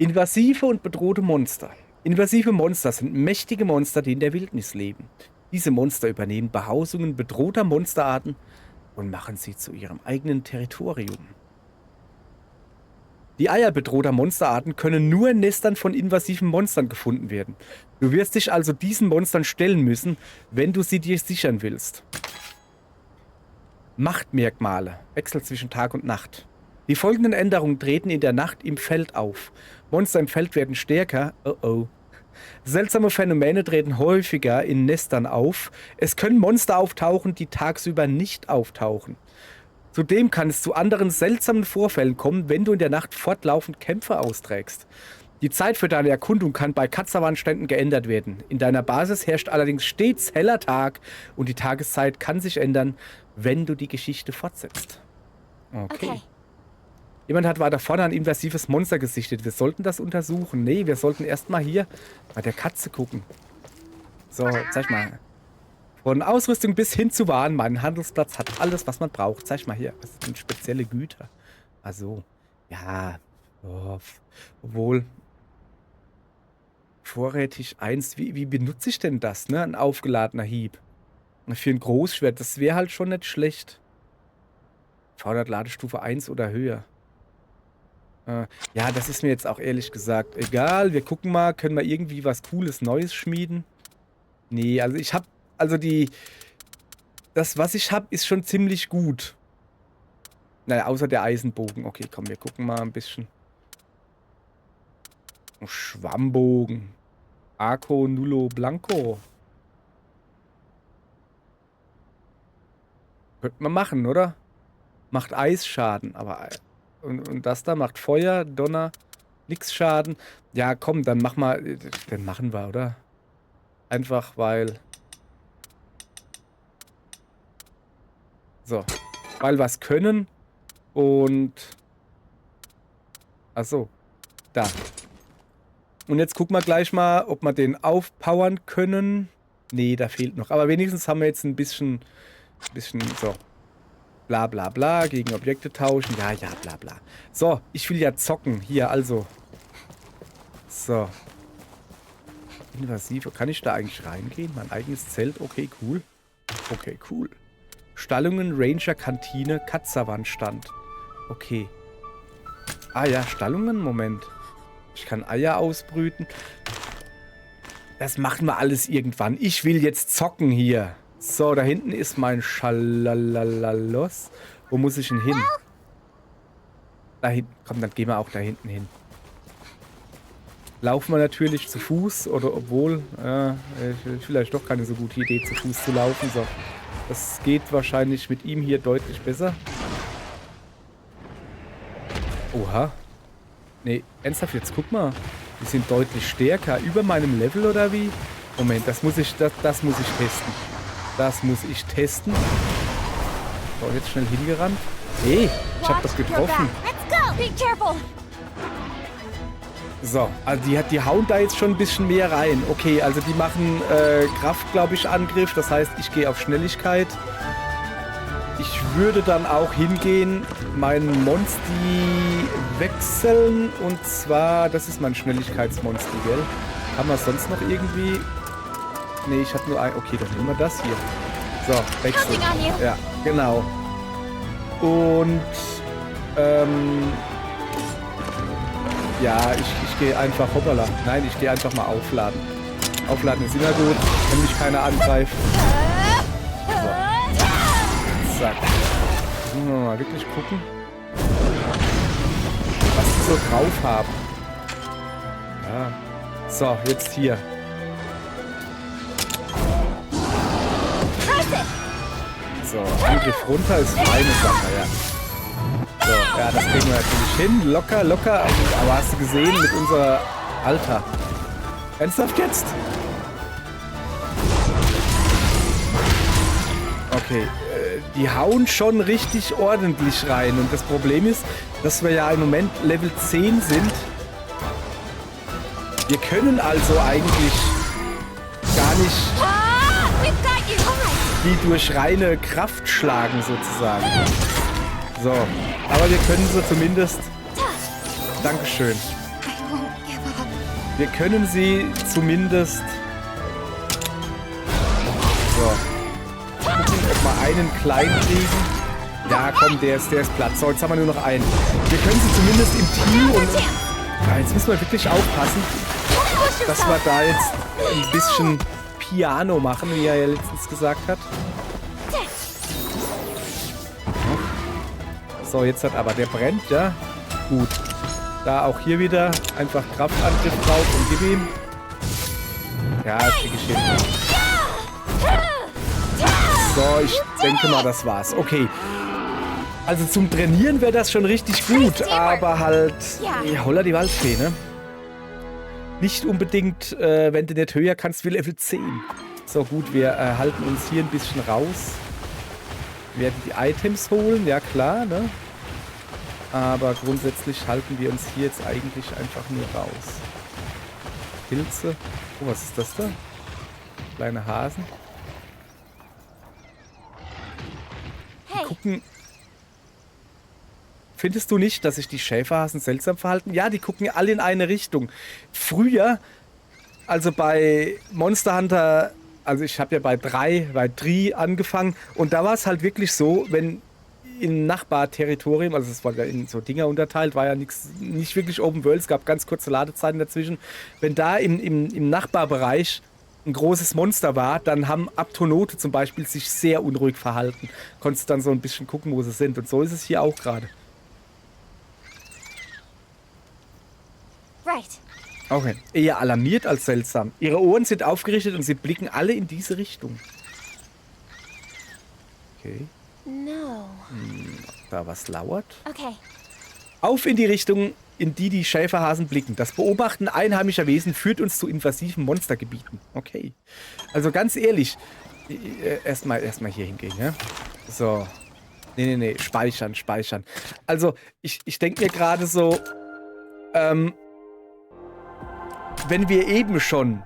Invasive und bedrohte Monster. Invasive Monster sind mächtige Monster, die in der Wildnis leben. Diese Monster übernehmen Behausungen bedrohter Monsterarten und machen sie zu ihrem eigenen Territorium. Die Eier bedrohter Monsterarten können nur in Nestern von invasiven Monstern gefunden werden. Du wirst dich also diesen Monstern stellen müssen, wenn du sie dir sichern willst. Machtmerkmale. Wechsel zwischen Tag und Nacht. Die folgenden Änderungen treten in der Nacht im Feld auf. Monster im Feld werden stärker. Seltsame Phänomene treten häufiger in Nestern auf. Es können Monster auftauchen, die tagsüber nicht auftauchen. Zudem kann es zu anderen seltsamen Vorfällen kommen, wenn du in der Nacht fortlaufend Kämpfe austrägst. Die Zeit für deine Erkundung kann bei Katzawan-Ständen geändert werden. In deiner Basis herrscht allerdings stets heller Tag und die Tageszeit kann sich ändern, wenn du die Geschichte fortsetzt. Okay. Jemand hat weiter vorne ein invasives Monster gesichtet. Wir sollten das untersuchen. Nee, wir sollten erstmal hier bei der Katze gucken. So, zeig mal. Von Ausrüstung bis hin zu Waren. Mein Handelsplatz hat alles, was man braucht. Zeig mal hier. Das sind spezielle Güter. Also, ja. Oh, obwohl. Vorrätig 1. Wie benutze ich denn das, ne? Ein aufgeladener Hieb. Für ein Großschwert. Das wäre halt schon nicht schlecht. Fordert Ladestufe 1 oder höher. Ja, das ist mir jetzt auch ehrlich gesagt egal. Wir gucken mal, können wir irgendwie was Cooles Neues schmieden? Nee, also ich habe, das, was ich habe, ist schon ziemlich gut. Naja, außer der Eisenbogen. Okay, komm, wir gucken mal ein bisschen. Schwammbogen. Arco Nullo Blanco. Könnte man machen, oder? Macht Eisschaden, aber... Und das da macht Feuer, Donner, nix Schaden. Ja, komm, dann machen wir, oder? Einfach, weil... So. Weil wir es können. Und... Achso. Da. Und jetzt gucken wir gleich mal, ob wir den aufpowern können. Nee, da fehlt noch. Aber wenigstens haben wir jetzt ein bisschen so... Bla bla bla, gegen Objekte tauschen. Ja, bla bla. So, ich will ja zocken. Hier, also. So. Invasive. Kann ich da eigentlich reingehen? Mein eigenes Zelt. Okay, cool. Okay, cool. Stallungen, Ranger, Kantine, Katzawan-Stand. Okay. Ah ja, Stallungen? Moment. Ich kann Eier ausbrüten. Das machen wir alles irgendwann. Ich will jetzt zocken hier. So, da hinten ist mein Schalalalos. Wo muss ich denn hin? Da hinten. Komm, dann gehen wir auch da hinten hin. Laufen wir natürlich zu Fuß. Oder obwohl, vielleicht doch keine so gute Idee, zu Fuß zu laufen. So, das geht wahrscheinlich mit ihm hier deutlich besser. Oha. Nee, ernsthaft, jetzt guck mal. Die sind deutlich stärker. Über meinem Level oder wie? Moment, das muss ich testen. Das muss ich testen. So, jetzt schnell hingerannt. Hey, ich hab das getroffen. So, also die hauen da jetzt schon ein bisschen mehr rein. Okay, also die machen Kraft, glaube ich, Angriff. Das heißt, ich gehe auf Schnelligkeit. Ich würde dann auch hingehen, meinen Monsti wechseln. Und zwar, das ist mein Schnelligkeitsmonsti, gell? Haben wir sonst noch irgendwie... Nee, ich habe nur ein... Okay, dann nehmen wir das hier. So, wechseln. Ja, genau. Und, ja, ich gehe einfach... Hoppala. Nein, ich gehe einfach mal aufladen. Aufladen ist immer gut, wenn mich keiner angreift. So. gesagt. Müssen wir mal wirklich gucken, was die so drauf haben. Ja. So, jetzt hier. So, Angriff runter ist feine Sache, ja. So, ja, das kriegen wir natürlich hin. Locker, locker. Aber hast du gesehen mit unserer... Alter. Ernsthaft jetzt? Okay, die hauen schon richtig ordentlich rein. Und das Problem ist, dass wir ja im Moment Level 10 sind. Wir können also eigentlich gar nicht die durch reine Kraft schlagen, sozusagen. So, aber wir können sie zumindest... Dankeschön. Wir können sie zumindest... So. Gucken, ob wir einen klein kriegen. Ja, komm, der ist platt. So, jetzt haben wir nur noch einen. Wir können sie zumindest im Team und... Ja, jetzt müssen wir wirklich aufpassen, dass wir da jetzt ein bisschen Piano machen, wie er ja letztens gesagt hat. So, jetzt hat aber der brennt, ja. Gut. Da auch hier wieder einfach Kraftangriff drauf und gib ihm. Ja, krieg ich hin. So, ich denke mal, das war's. Okay. Also zum Trainieren wäre das schon richtig gut, aber halt... Ja, holla die Waldfee, ne? Nicht unbedingt, wenn du nicht höher kannst, wie Level 10. So gut, wir halten uns hier ein bisschen raus. Wir werden die Items holen, ja klar, ne? Aber grundsätzlich halten wir uns hier jetzt eigentlich einfach nur raus. Pilze. Oh, was ist das da? Kleine Hasen. Die gucken... Findest du nicht, dass sich die Schäferhasen seltsam verhalten? Ja, die gucken alle in eine Richtung. Früher, also bei Monster Hunter, also ich habe ja bei 3 angefangen und da war es halt wirklich so, wenn im Nachbarterritorium, also es war ja in so Dinger unterteilt, war ja nicht wirklich Open World, es gab ganz kurze Ladezeiten dazwischen. Wenn da im Nachbarbereich ein großes Monster war, dann haben Aptonote zum Beispiel sich sehr unruhig verhalten. Konntest dann so ein bisschen gucken, wo sie sind und so ist es hier auch gerade. Okay. Eher alarmiert als seltsam. Ihre Ohren sind aufgerichtet und sie blicken alle in diese Richtung. Okay. Da was lauert. Okay. Auf in die Richtung, in die die Schäferhasen blicken. Das Beobachten einheimischer Wesen führt uns zu invasiven Monstergebieten. Okay. Also ganz ehrlich, erstmal hier hingehen, ja? So. Nee. Speichern. Also, ich denke mir gerade so, wenn wir eben schon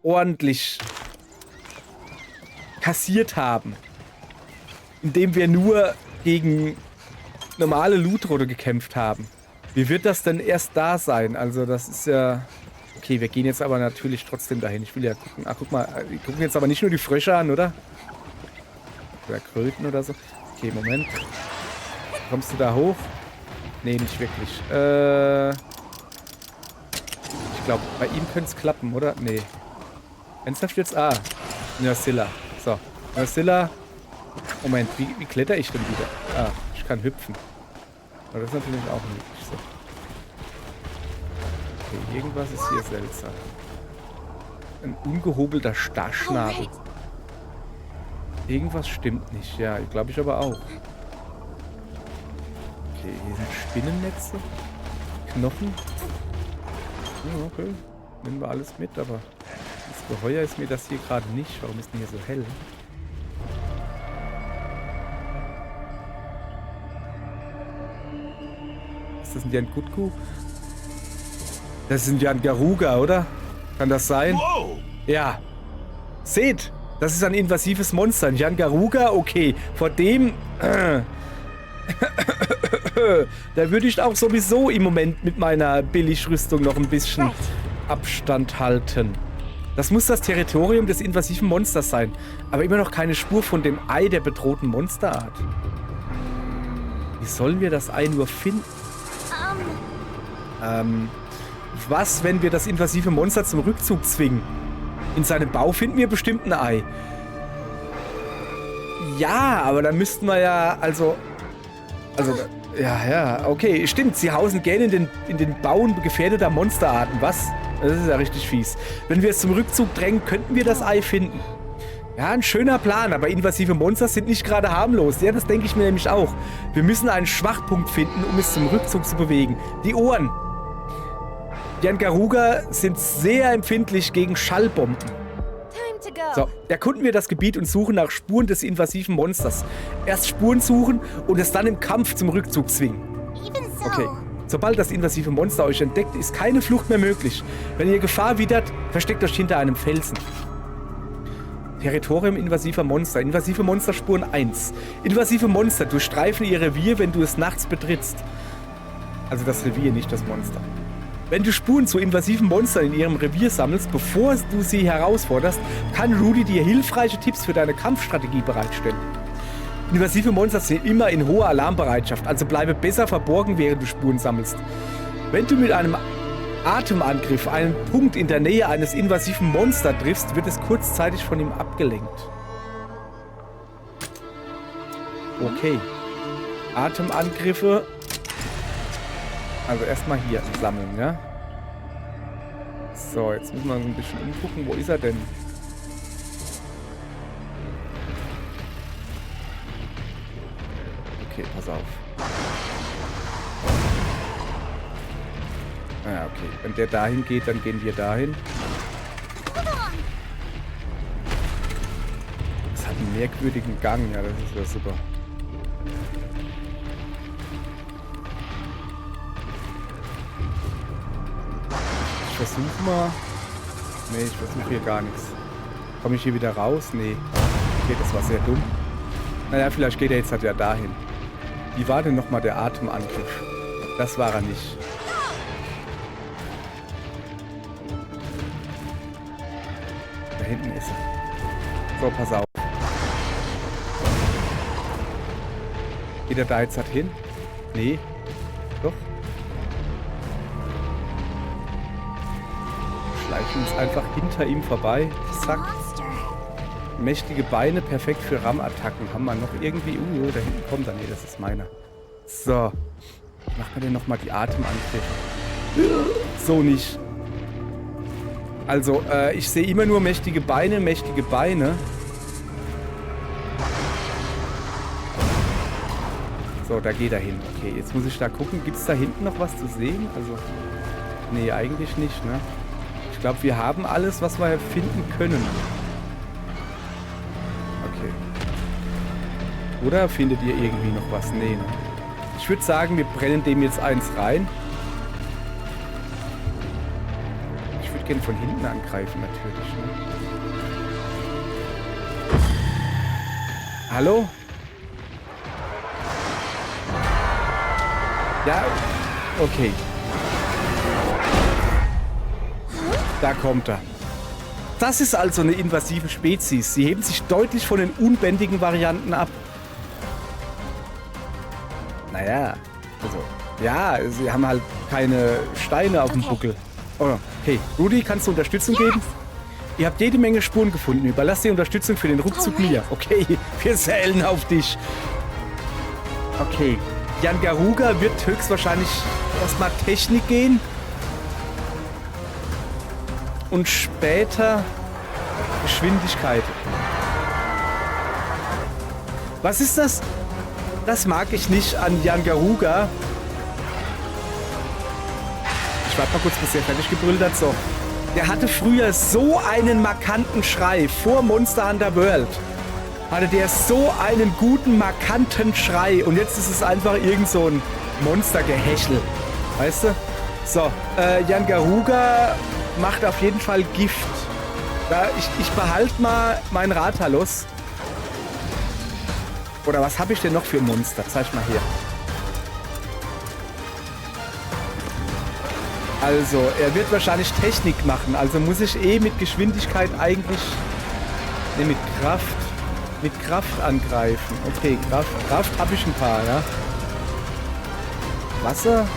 ordentlich kassiert haben, indem wir nur gegen normale Lootrotte gekämpft haben, wie wird das denn erst da sein? Also das ist ja... Okay, wir gehen jetzt aber natürlich trotzdem dahin. Ich will ja gucken. Ach, guck mal, wir gucken jetzt aber nicht nur die Frösche an, oder? Oder Kröten oder so. Okay, Moment. Kommst du da hoch? Nee, nicht wirklich. Ich glaube, bei ihm könnte es klappen, oder? Nee. Ernsthaft jetzt? Ah, Nursilla. So, Nursilla. Moment, wie kletter ich denn wieder? Ah, ich kann hüpfen. Aber das ist natürlich auch möglich. So. Okay, irgendwas ist hier seltsam. Ein ungehobelter Starrschnabel. Irgendwas stimmt nicht. Ja, glaube ich aber auch. Okay, hier sind Spinnennetze. Knochen. Ja, okay. Nehmen wir alles mit, aber das Geheuer ist mir das hier gerade nicht. Warum ist denn hier so hell? Ist das ein Jan Gutku? Das ist ein Jan Garuga, oder? Kann das sein? Wow. Ja. Seht, das ist ein invasives Monster. Ein Jan Garuga, okay. Vor dem... Da würde ich auch sowieso im Moment mit meiner Billigrüstung noch ein bisschen Abstand halten. Das muss das Territorium des invasiven Monsters sein. Aber immer noch keine Spur von dem Ei der bedrohten Monsterart. Wie sollen wir das Ei nur finden? Was, wenn wir das invasive Monster zum Rückzug zwingen? In seinem Bau finden wir bestimmt ein Ei. Ja, aber dann müssten wir ja, also, ja, okay, stimmt, sie hausen gerne in den Bauen gefährdeter Monsterarten, was? Das ist ja richtig fies. Wenn wir es zum Rückzug drängen, könnten wir das Ei finden. Ja, ein schöner Plan, aber invasive Monster sind nicht gerade harmlos. Ja, das denke ich mir nämlich auch. Wir müssen einen Schwachpunkt finden, um es zum Rückzug zu bewegen. Die Ohren. Die Angaruga sind sehr empfindlich gegen Schallbomben. So, erkunden wir das Gebiet und suchen nach Spuren des invasiven Monsters. Erst Spuren suchen und es dann im Kampf zum Rückzug zwingen. Okay. Sobald das invasive Monster euch entdeckt, ist keine Flucht mehr möglich. Wenn ihr Gefahr widert, versteckt euch hinter einem Felsen. Territorium invasiver Monster. Invasive Monsterspuren 1. Invasive Monster durchstreifen ihr Revier, wenn du es nachts betrittst. Also das Revier, nicht das Monster. Wenn du Spuren zu invasiven Monstern in ihrem Revier sammelst, bevor du sie herausforderst, kann Rudy dir hilfreiche Tipps für deine Kampfstrategie bereitstellen. Invasive Monster sind immer in hoher Alarmbereitschaft, also bleibe besser verborgen, während du Spuren sammelst. Wenn du mit einem Atemangriff einen Punkt in der Nähe eines invasiven Monsters triffst, wird es kurzzeitig von ihm abgelenkt. Okay. Atemangriffe. Also erstmal hier sammeln, ja? So, jetzt müssen wir uns ein bisschen umgucken. Wo ist er denn? Okay, pass auf. Ah, okay. Wenn der dahin geht, dann gehen wir dahin. Das hat einen merkwürdigen Gang. Ja, das ist ja super. Ich versuche mal... Nee, ich versuche hier gar nichts. Komme ich hier wieder raus? Nee. Okay, das war sehr dumm. Naja, vielleicht geht er jetzt halt ja dahin. Wie war denn nochmal der Atemangriff? Das war er nicht. Da hinten ist er. So, pass auf. Geht er da jetzt halt hin? Nee. Doch. Schleichen uns einfach hinter ihm vorbei. Zack. Mächtige Beine, perfekt für Ram-Attacken. Haben wir noch irgendwie... da hinten kommt er. Nee, das ist meiner. So. Machen wir denn nochmal die Atemangriffe. So nicht. Also, ich sehe immer nur mächtige Beine, mächtige Beine. So, da geht er hin. Okay, jetzt muss ich da gucken. Gibt es da hinten noch was zu sehen? Also, nee, eigentlich nicht, ne? Ich glaube, wir haben alles, was wir finden können. Okay. Oder findet ihr irgendwie noch was? Nee, ne? Ich würde sagen, wir brennen dem jetzt eins rein. Ich würde gerne von hinten angreifen, natürlich, ne? Hallo? Ja, okay. Da kommt er. Das ist also eine invasive Spezies. Sie heben sich deutlich von den unbändigen Varianten ab. Naja, also, ja, sie haben halt keine Steine auf dem Buckel. Oh, okay. Rudy, kannst du Unterstützung geben? Ihr habt jede Menge Spuren gefunden. Überlass die Unterstützung für den Rückzug mir. Okay, wir zählen auf dich. Okay. Jan Garuga wird höchstwahrscheinlich erstmal Technik gehen. Und später Geschwindigkeit. Was ist das? Das mag ich nicht an Jan Garuga. Ich warte mal kurz, bis er fertig gebrüllt hat. So. Der hatte früher so einen markanten Schrei vor Monster Hunter World. Hatte der so einen guten, markanten Schrei. Und jetzt ist es einfach irgend so ein Monstergehäschel. Weißt du? So, Jan Garuga macht auf jeden Fall Gift. Da, ich behalte mal meinen Rathalos. Oder was habe ich denn noch für ein Monster? Zeig mal hier. Also, er wird wahrscheinlich Technik machen. Also muss ich mit Geschwindigkeit eigentlich... Ne, mit Kraft. Mit Kraft angreifen. Okay, Kraft habe ich ein paar, ja. Wasser?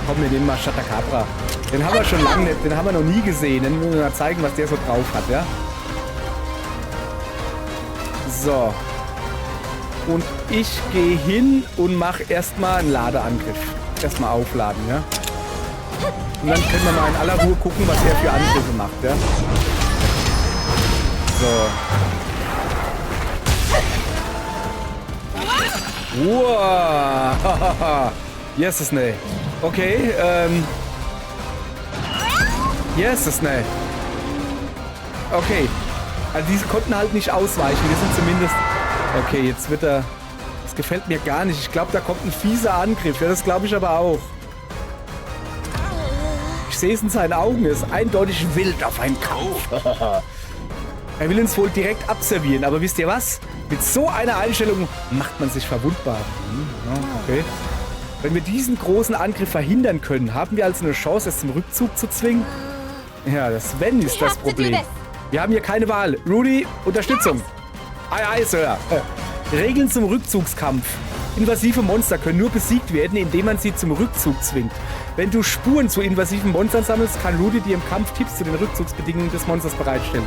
Komm, wir nehmen mal Shatacabra. Den haben wir schon lange nicht, den haben wir noch nie gesehen. Den müssen wir mal zeigen, was der so drauf hat, ja. So. Und ich gehe hin und mache erstmal einen Ladeangriff. Erstmal aufladen, ja. Und dann können wir mal in aller Ruhe gucken, was er für Angriffe macht, ja. So. Wow. Yes, ne. Okay, yes, ne. Okay. Also diese konnten halt nicht ausweichen. Wir sind zumindest... Okay, jetzt wird er... Das gefällt mir gar nicht. Ich glaube, da kommt ein fieser Angriff. Ja, das glaube ich aber auch. Ich sehe es in seinen Augen. Er ist eindeutig wild auf einen Kampf. Er will uns wohl direkt abservieren. Aber wisst ihr was? Mit so einer Einstellung macht man sich verwundbar. Okay. Wenn wir diesen großen Angriff verhindern können, haben wir also eine Chance, es zum Rückzug zu zwingen? Ja, das Sven ist das Problem. Wir haben hier keine Wahl. Rudy, Unterstützung. Aye, Sir. Regeln zum Rückzugskampf. Invasive Monster können nur besiegt werden, indem man sie zum Rückzug zwingt. Wenn du Spuren zu invasiven Monstern sammelst, kann Rudy dir im Kampf Tipps zu den Rückzugsbedingungen des Monsters bereitstellen.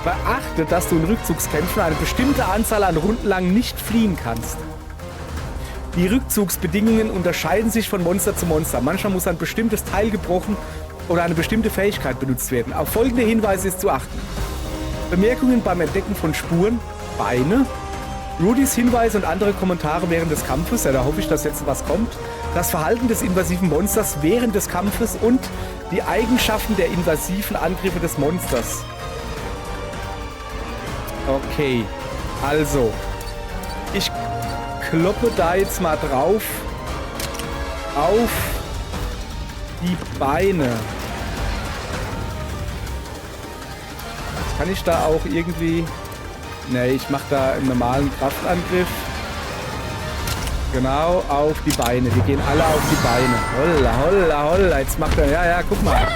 Beachte, dass du in Rückzugskämpfen eine bestimmte Anzahl an Runden lang nicht fliehen kannst. Die Rückzugsbedingungen unterscheiden sich von Monster zu Monster. Manchmal muss ein bestimmtes Teil gebrochen oder eine bestimmte Fähigkeit benutzt werden. Auf folgende Hinweise ist zu achten. Bemerkungen beim Entdecken von Spuren, Beine, Rudys Hinweise und andere Kommentare während des Kampfes, ja, da hoffe ich, dass jetzt was kommt, das Verhalten des invasiven Monsters während des Kampfes und die Eigenschaften der invasiven Angriffe des Monsters. Okay, also, ich kloppe da jetzt mal drauf auf die Beine. Kann ich da auch irgendwie... Ne, ich mache da einen normalen Kraftangriff. Genau, auf die Beine. Wir gehen alle auf die Beine. Holla, holla, holla. Jetzt macht er... Ja, guck mal.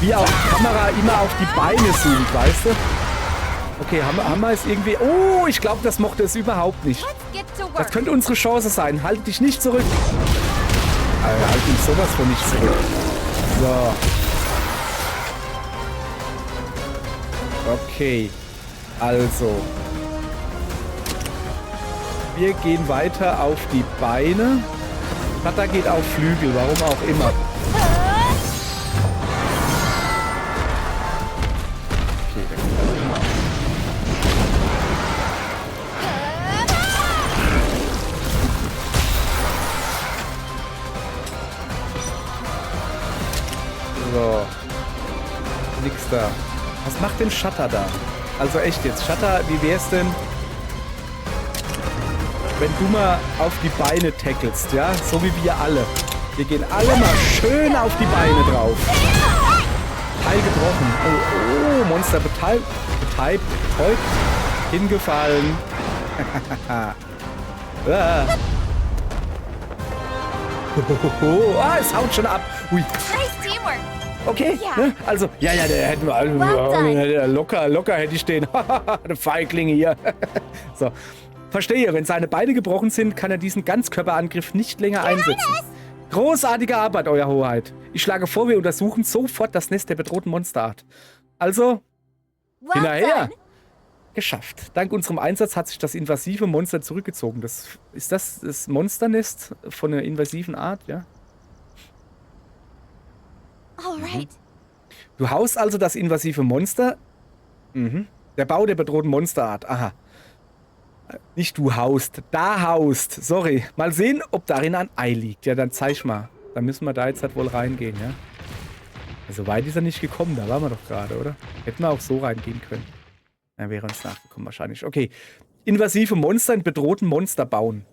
Wie auch die Kamera immer auf die Beine zoomt, weißt du? Okay, Hammer ist irgendwie... Oh, ich glaube, das mochte es überhaupt nicht. Das könnte unsere Chance sein. Halte dich nicht zurück. Alter, halt mich sowas von nicht zurück. So. Okay. Also. Wir gehen weiter auf die Beine. Tata geht auf Flügel, warum auch immer. Okay, der geht auch immer. So. Nix da. Was macht denn Shutter da? Also echt jetzt. Shutter, wie wär's denn, wenn du mal auf die Beine tackelst, ja? So wie wir alle. Wir gehen alle mal schön auf die Beine drauf. Teil gebrochen. Oh, Monster betäubt, hingefallen. Es haut schon ab. Ui. Okay, ne? Also, ja, der hätten wir locker hätte ich den. Der Feiglinge hier. So. Verstehe, wenn seine Beine gebrochen sind, kann er diesen Ganzkörperangriff nicht länger einsetzen. Großartige Arbeit, Euer Hoheit. Ich schlage vor, wir untersuchen sofort das Nest der bedrohten Monsterart. Also, hinterher. Geschafft. Dank unserem Einsatz hat sich das invasive Monster zurückgezogen. Ist das das Monsternest von einer invasiven Art, ja? Alright. Du haust also das invasive Monster. Der Bau der bedrohten Monsterart. Aha. Nicht du haust, da haust. Sorry. Mal sehen, ob darin ein Ei liegt. Ja, dann zeig mal. Dann müssen wir da jetzt halt wohl reingehen, ja? So weit ist er nicht gekommen. Da waren wir doch gerade, oder? Hätten wir auch so reingehen können. Er wäre uns nachgekommen wahrscheinlich. Okay. Invasive Monster in bedrohten Monster bauen.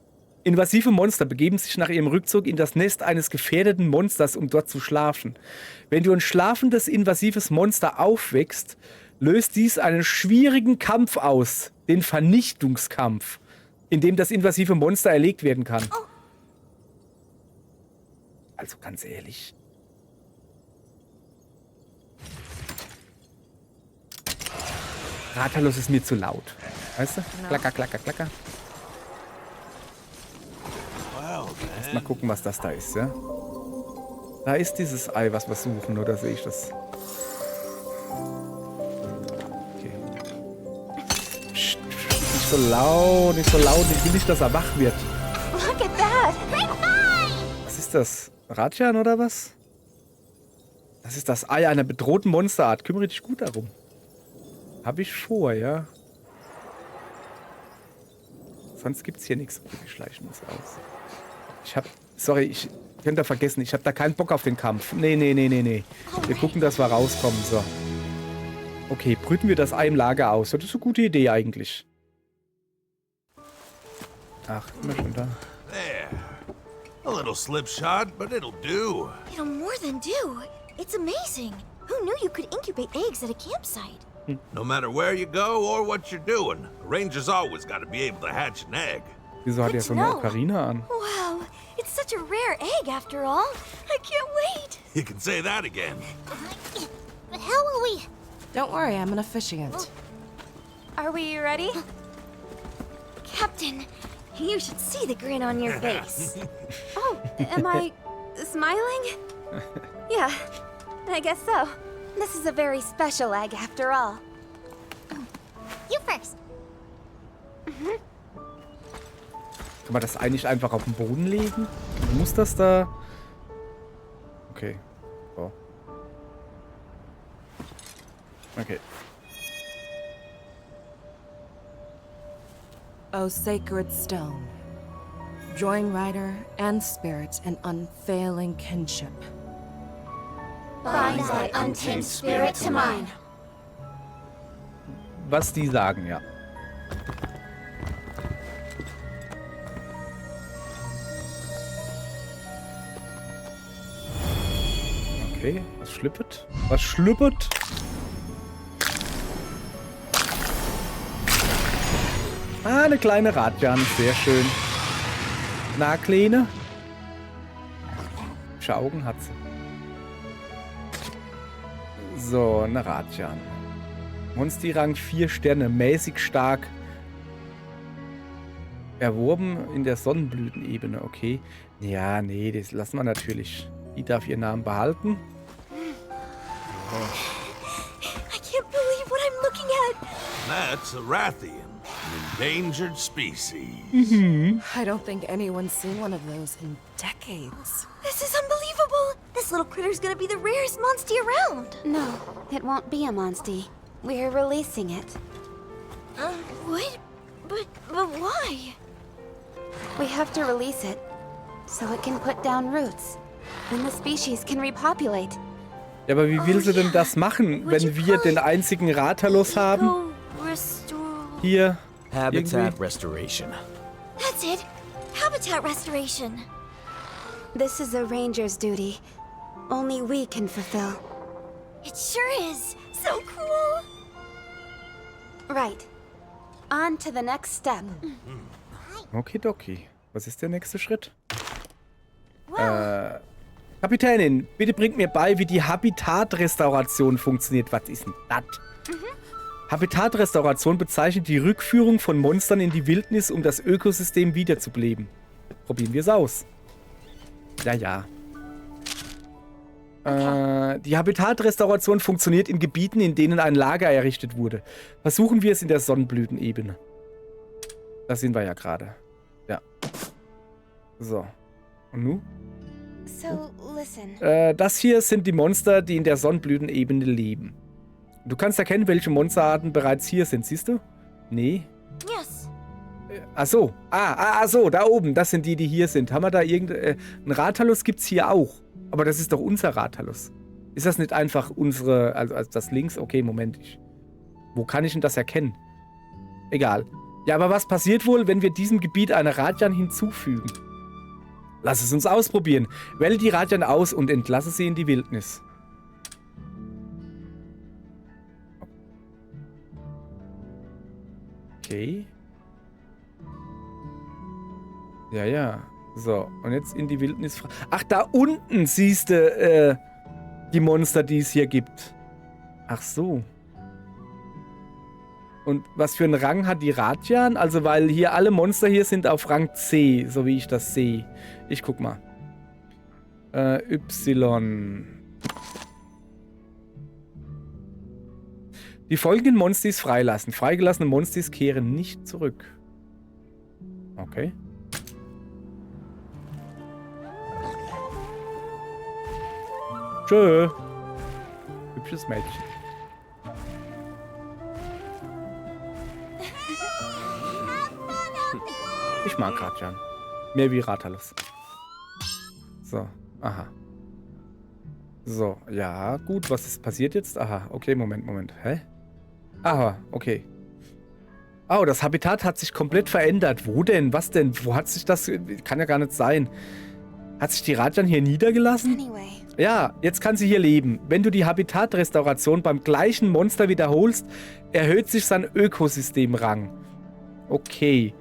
Invasive Monster begeben sich nach ihrem Rückzug in das Nest eines gefährdeten Monsters, um dort zu schlafen. Wenn du ein schlafendes invasives Monster aufwächst, löst dies einen schwierigen Kampf aus, den Vernichtungskampf, in dem das invasive Monster erlegt werden kann. Also ganz ehrlich. Rathalos ist mir zu laut. Weißt du? Klacker, klacker, klacker. Erst mal gucken, was das da ist, ja? Da ist dieses Ei, was wir suchen, oder sehe ich das? Okay. Psst, nicht so laut, nicht so laut. Ich will nicht, dass er wach wird. Look at that! Was ist das? Radjan oder was? Das ist das Ei einer bedrohten Monsterart. Kümmere dich gut darum. Habe ich vor, ja. Sonst gibt's hier nichts. Wir schleichen uns aus. Ich hab... Sorry, ich könnte vergessen. Ich habe da keinen Bock auf den Kampf. Nee. Wir gucken, dass wir rauskommen. So. Okay, brüten wir das Ei im Lager aus. Das ist eine gute Idee eigentlich. Ach, sind wir schon da. There. A little slipshod, but it'll do. It'll more than do. It's amazing. Who knew you could incubate eggs at a campsite? No matter where you go or what you're doing, a ranger's always got to be able to hatch an egg. Wieso hat er Good so to eine know. Ocarina an? Wow, it's such a rare egg after all. I can't wait. You can say that again. But how will we... Don't worry, I'm an officiant. Are we ready? Captain, you should see the grin on your face. Oh, am I smiling? Yeah, I guess so. This is a very special egg after all. You first. Kann man das eigentlich einfach auf den Boden legen? Muss das da... Okay. So. Okay. O sacred stone, drawing rider and spirit in unfailing kinship. Bind thy untamed spirit to mine. Was die sagen, ja. Okay, was schlüppert? Was schlüppert? Ah, eine kleine Radjan, sehr schön. Na, Kleine? Hübsche Augen hat sie. So, eine Radjan. Monsti-Rang 4 Sterne, mäßig stark. Erworben in der Sonnenblütenebene, okay. Ja, nee, das lassen wir natürlich. Die darf ihren Namen behalten. I can't believe what I'm looking at. That's a Rathian, an endangered species. I don't think anyone's seen one of those in decades. This is unbelievable. This little critter's gonna be the rarest monstie around. No, it won't be a monstie. We're releasing it. What? But why? We have to release it so it can put down roots. Then the species can repopulate. Ja, aber wie will sie denn das machen, wenn wir den einzigen Rathalos haben? Restore. Hier. Habitat Irgendwie. restoration. That's it. Habitat restoration. This is a ranger's duty. Only we can fulfill. It sure is. So cool. Right. On to the next step. Okidoki. Was ist der nächste Schritt? Kapitänin, bitte bringt mir bei, wie die Habitatrestauration funktioniert. Was ist denn das? Habitatrestauration bezeichnet die Rückführung von Monstern in die Wildnis, um das Ökosystem wiederzubeleben. Probieren wir es aus. Ja. Die Habitatrestauration funktioniert in Gebieten, in denen ein Lager errichtet wurde. Versuchen wir es in der Sonnenblütenebene. Da sind wir ja gerade. Ja. So. Und nun? So, listen. Das hier sind die Monster, die in der Sonnenblütenebene leben. Du kannst erkennen, welche Monsterarten bereits hier sind, siehst du? Nee. Yes. Ach so. So, da oben. Das sind die, die hier sind. Haben wir da irgendein... ein Rathalos gibt's hier auch. Aber das ist doch unser Rathalos. Ist das nicht einfach unsere... Also das links? Okay, Moment. Wo kann ich denn das erkennen? Egal. Ja, aber was passiert wohl, wenn wir diesem Gebiet eine Radjan hinzufügen? Lass es uns ausprobieren. Wähle die Radjan aus und entlasse sie in die Wildnis. Okay. Ja. So, und jetzt in die Wildnis. Ach, da unten siehst du die Monster, die es hier gibt. Ach so. Und was für einen Rang hat die Radjan? Also, weil hier alle Monster hier sind auf Rang C, so wie ich das sehe. Ich guck mal. Y. Die folgenden Monstis freilassen. Freigelassene Monstis kehren nicht zurück. Okay. Tschö. Hübsches Mädchen. Ich mag Rajan. Mehr wie Rathalos. So, aha. So, ja, gut, was ist passiert jetzt? Aha, okay, Moment. Hä? Aha, okay. Oh, das Habitat hat sich komplett verändert. Wo denn? Was denn? Wo hat sich das... Kann ja gar nicht sein. Hat sich die Rajan hier niedergelassen? Anyway, Ja, jetzt kann sie hier leben. Wenn du die Habitatrestauration beim gleichen Monster wiederholst, erhöht sich sein Ökosystemrang. Okay.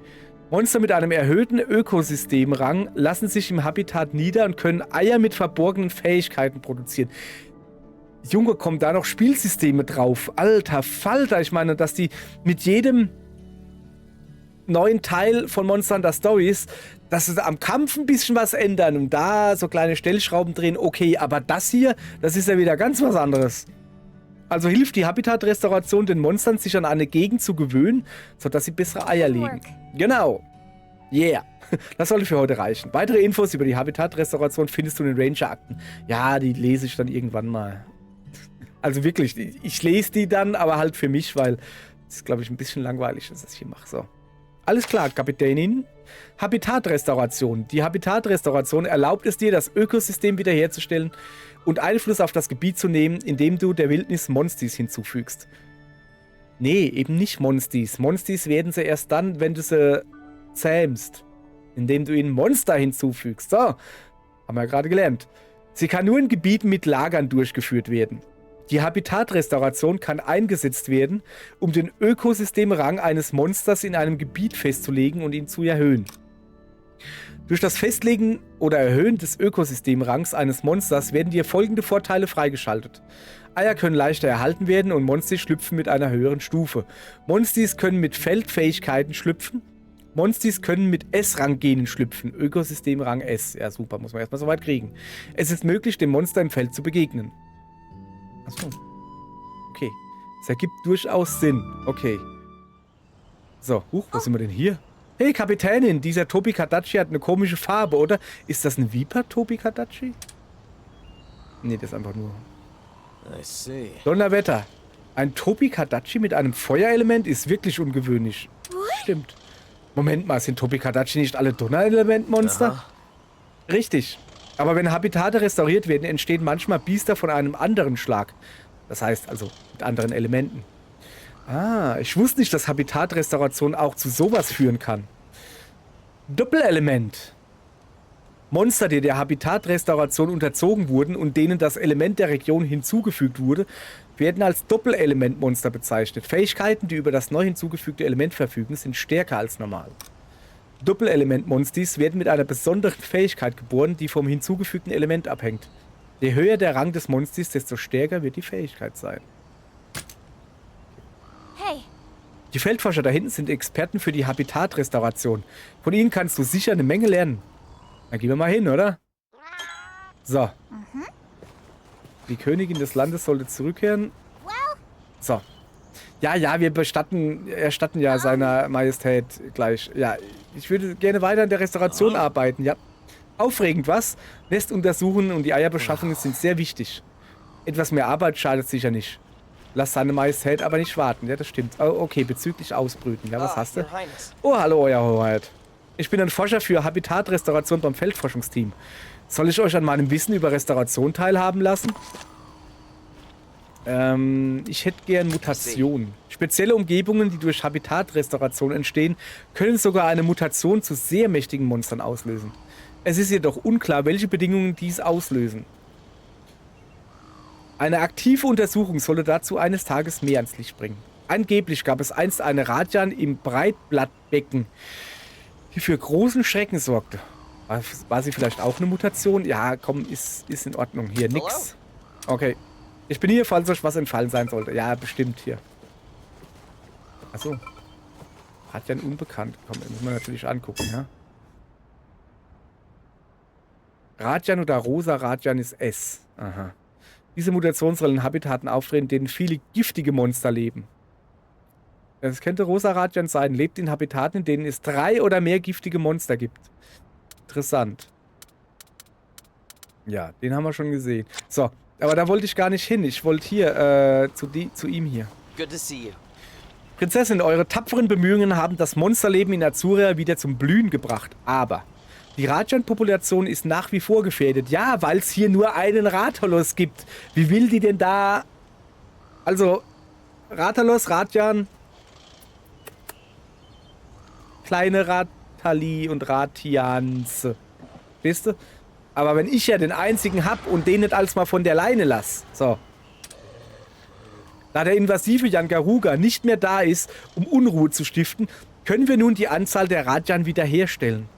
Monster mit einem erhöhten Ökosystemrang lassen sich im Habitat nieder und können Eier mit verborgenen Fähigkeiten produzieren. Junge, kommen da noch Spielsysteme drauf? Alter Falter, ich meine, dass die mit jedem neuen Teil von Monster Hunter Stories, dass sie am Kampf ein bisschen was ändern und da so kleine Stellschrauben drehen, okay, aber das hier, das ist ja wieder ganz was anderes. Also hilft die Habitatrestauration den Monstern, sich an eine Gegend zu gewöhnen, sodass sie bessere Eier legen. Genau. Yeah. Das sollte für heute reichen. Weitere Infos über die Habitatrestauration findest du in den Ranger-Akten. Ja, die lese ich dann irgendwann mal. Also wirklich, ich lese die dann, aber halt für mich, weil es ist, glaube ich, ein bisschen langweilig, was ich hier mache. So. Alles klar, Kapitänin. Habitatrestauration. Die Habitatrestauration erlaubt es dir, das Ökosystem wiederherzustellen und Einfluss auf das Gebiet zu nehmen, indem du der Wildnis Monstis hinzufügst. Nee, eben nicht Monstis. Monstis werden sie erst dann, wenn du sie zähmst. Indem du ihnen Monster hinzufügst. So, haben wir ja gerade gelernt. Sie kann nur in Gebieten mit Lagern durchgeführt werden. Die Habitatrestauration kann eingesetzt werden, um den Ökosystemrang eines Monsters in einem Gebiet festzulegen und ihn zu erhöhen. Durch das Festlegen oder Erhöhen des Ökosystemrangs eines Monsters werden dir folgende Vorteile freigeschaltet. Eier können leichter erhalten werden und Monstis schlüpfen mit einer höheren Stufe. Monstis können mit Feldfähigkeiten schlüpfen. Monstis können mit S-Rang-Genen schlüpfen. Ökosystemrang S. Ja, super, muss man erstmal so weit kriegen. Es ist möglich, dem Monster im Feld zu begegnen. Achso. Okay. Das ergibt durchaus Sinn. Okay. So, wo sind wir denn hier? Hey, Kapitänin, dieser Tobi-Kadachi hat eine komische Farbe, oder? Ist das ein Viper, Tobi-Kadachi? Nee, das ist einfach nur... I see. Donnerwetter. Ein Tobi-Kadachi mit einem Feuerelement ist wirklich ungewöhnlich. Stimmt. Moment mal, sind Tobi-Kadachi nicht alle Donnerelementmonster? Aha. Richtig. Aber wenn Habitate restauriert werden, entstehen manchmal Biester von einem anderen Schlag. Das heißt also mit anderen Elementen. Ah, ich wusste nicht, dass Habitatrestauration auch zu sowas führen kann. Doppelelement. Monster, die der Habitatrestauration unterzogen wurden und denen das Element der Region hinzugefügt wurde, werden als Doppelelementmonster bezeichnet. Fähigkeiten, die über das neu hinzugefügte Element verfügen, sind stärker als normal. Doppelementmonstis werden mit einer besonderen Fähigkeit geboren, die vom hinzugefügten Element abhängt. Je höher der Rang des Monstis, desto stärker wird die Fähigkeit sein. Hey, Die Feldforscher da hinten sind Experten für die Habitatrestauration. Von ihnen kannst du sicher eine Menge lernen. Dann gehen wir mal hin, oder? So. Die Königin des Landes sollte zurückkehren. So. Ja, wir erstatten ja seiner Majestät gleich. Ja, ich würde gerne weiter an der Restauration arbeiten. Ja. Aufregend, was? Nestuntersuchungen und die Eierbeschaffungen sind sehr wichtig. Etwas mehr Arbeit schadet sicher nicht. Lass seine Majestät aber nicht warten. Ja, das stimmt. Oh, okay, bezüglich Ausbrüten. Ja, was hast du? Your Highness. Oh, hallo, Euer Hoheit. Ich bin ein Forscher für Habitatrestauration beim Feldforschungsteam. Soll ich euch an meinem Wissen über Restauration teilhaben lassen? Ich hätte gern Mutationen. Spezielle Umgebungen, die durch Habitatrestauration entstehen, können sogar eine Mutation zu sehr mächtigen Monstern auslösen. Es ist jedoch unklar, welche Bedingungen dies auslösen. Eine aktive Untersuchung solle dazu eines Tages mehr ans Licht bringen. Angeblich gab es einst eine Rajan im Breitblattbecken, die für großen Schrecken sorgte. War sie vielleicht auch eine Mutation? Ja, komm, ist in Ordnung. Hier, nix. Okay. Ich bin hier, falls euch was entfallen sein sollte. Ja, bestimmt hier. Achso. Rajan unbekannt. Komm, den müssen wir natürlich angucken, ja. Rajan oder Rosa Rajan ist S. Aha. Diese Mutation soll in Habitaten auftreten, in denen viele giftige Monster leben. Das könnte Rosa Radian sein. Lebt in Habitaten, in denen es 3 oder mehr giftige Monster gibt. Interessant. Ja, den haben wir schon gesehen. So, aber da wollte ich gar nicht hin. Ich wollte hier, zu ihm hier. Good to see you. Prinzessin, eure tapferen Bemühungen haben das Monsterleben in Azuria wieder zum Blühen gebracht. Aber die Radian-Population ist nach wie vor gefährdet. Ja, weil es hier nur einen Rathalos gibt. Wie will die denn da... Also, Rathalos, Radian... Kleine Ratali und Ratians. Weißt du? Aber wenn ich ja den einzigen hab und den nicht als mal von der Leine lass. So. Da der invasive Yangaruga nicht mehr da ist, um Unruhe zu stiften, können wir nun die Anzahl der Radian wiederherstellen.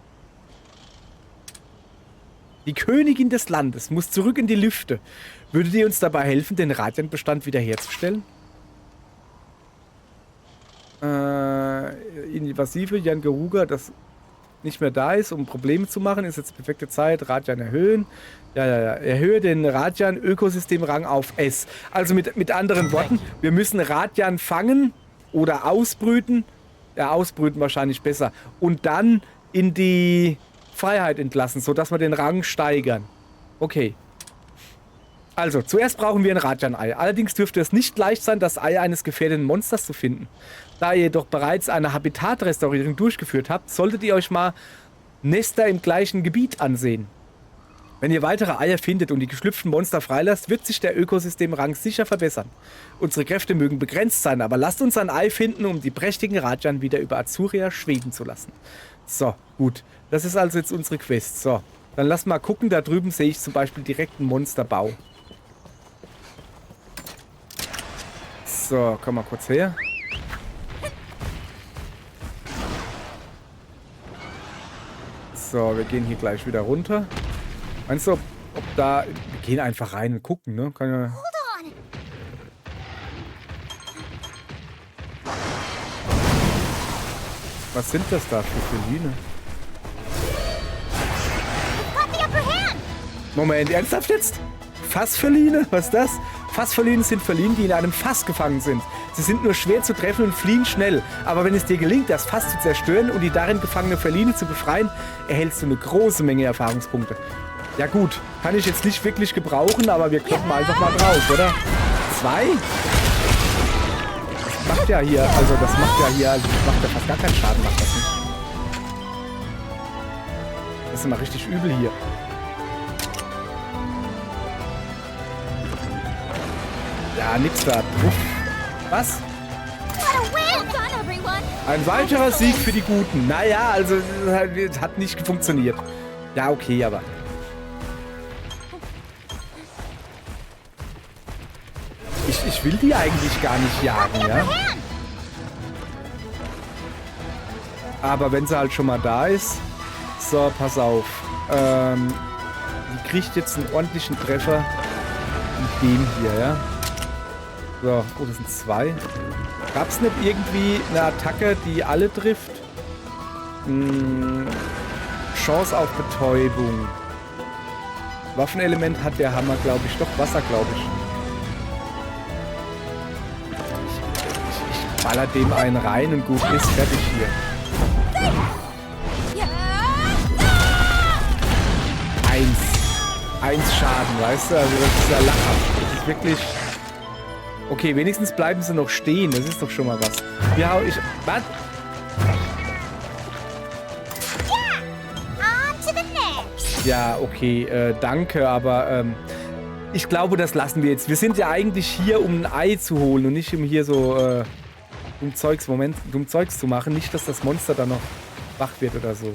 Die Königin des Landes muss zurück in die Lüfte. Würdet ihr uns dabei helfen, den Radian-Bestand wiederherzustellen? Invasive Yangaruga, das nicht mehr da ist, um Probleme zu machen, ist jetzt perfekte Zeit. Radian erhöhen. Ja. Erhöhe den Radian-Ökosystemrang auf S. Also mit anderen Worten, wir müssen Radian fangen oder ausbrüten. Ja, ausbrüten wahrscheinlich besser. Und dann in die Freiheit entlassen, sodass wir den Rang steigern. Okay. Also, zuerst brauchen wir ein Radian-Ei. Allerdings dürfte es nicht leicht sein, das Ei eines gefährdeten Monsters zu finden. Da ihr jedoch bereits eine Habitatrestaurierung durchgeführt habt, solltet ihr euch mal Nester im gleichen Gebiet ansehen. Wenn ihr weitere Eier findet und die geschlüpften Monster freilasst, wird sich der Ökosystemrang sicher verbessern. Unsere Kräfte mögen begrenzt sein, aber lasst uns ein Ei finden, um die prächtigen Radian wieder über Azuria schweben zu lassen. So, gut. Das ist also jetzt unsere Quest. So, dann lass mal gucken. Da drüben sehe ich zum Beispiel direkt einen Monsterbau. So, komm mal kurz her. So, wir gehen hier gleich wieder runter. Meinst du, ob da... Wir gehen einfach rein und gucken, ne? Kann ja... Was sind das da für Feline? Moment, ernsthaft jetzt? Fassfeline? Was ist das? Fassfeline sind Feline, die in einem Fass gefangen sind. Sie sind nur schwer zu treffen und fliehen schnell. Aber wenn es dir gelingt, das Fass zu zerstören und die darin gefangene Feline zu befreien, erhältst du eine große Menge Erfahrungspunkte. Ja gut, kann ich jetzt nicht wirklich gebrauchen, aber wir kloppen einfach mal drauf, oder? 2? Das macht ja hier, also das macht ja fast gar keinen Schaden, macht das nicht. Das ist immer richtig übel hier. Ja, nix da. Uff. Was? Ein weiterer Sieg für die Guten. Naja, also das hat nicht funktioniert. Ja, okay, aber... Ich will die eigentlich gar nicht jagen, ja? Aber wenn sie halt schon mal da ist... So, pass auf. Die kriegt jetzt einen ordentlichen Treffer mit dem hier, ja? So, oh, das sind 2. Gab es nicht irgendwie eine Attacke, die alle trifft? Chance auf Betäubung. Waffenelement hat der Hammer, glaube ich. Doch, Wasser, glaube ich. Ich baller dem einen rein und gut ist. Fertig hier. 1 Schaden, weißt du? Also das ist ja lachhaft. Das ist wirklich... Okay, wenigstens bleiben sie noch stehen. Das ist doch schon mal was. Ja, was? Ja, okay, danke, aber ich glaube, das lassen wir jetzt. Wir sind ja eigentlich hier, um ein Ei zu holen und nicht um hier so um Zeugs zu machen. Nicht, dass das Monster dann noch wach wird oder so.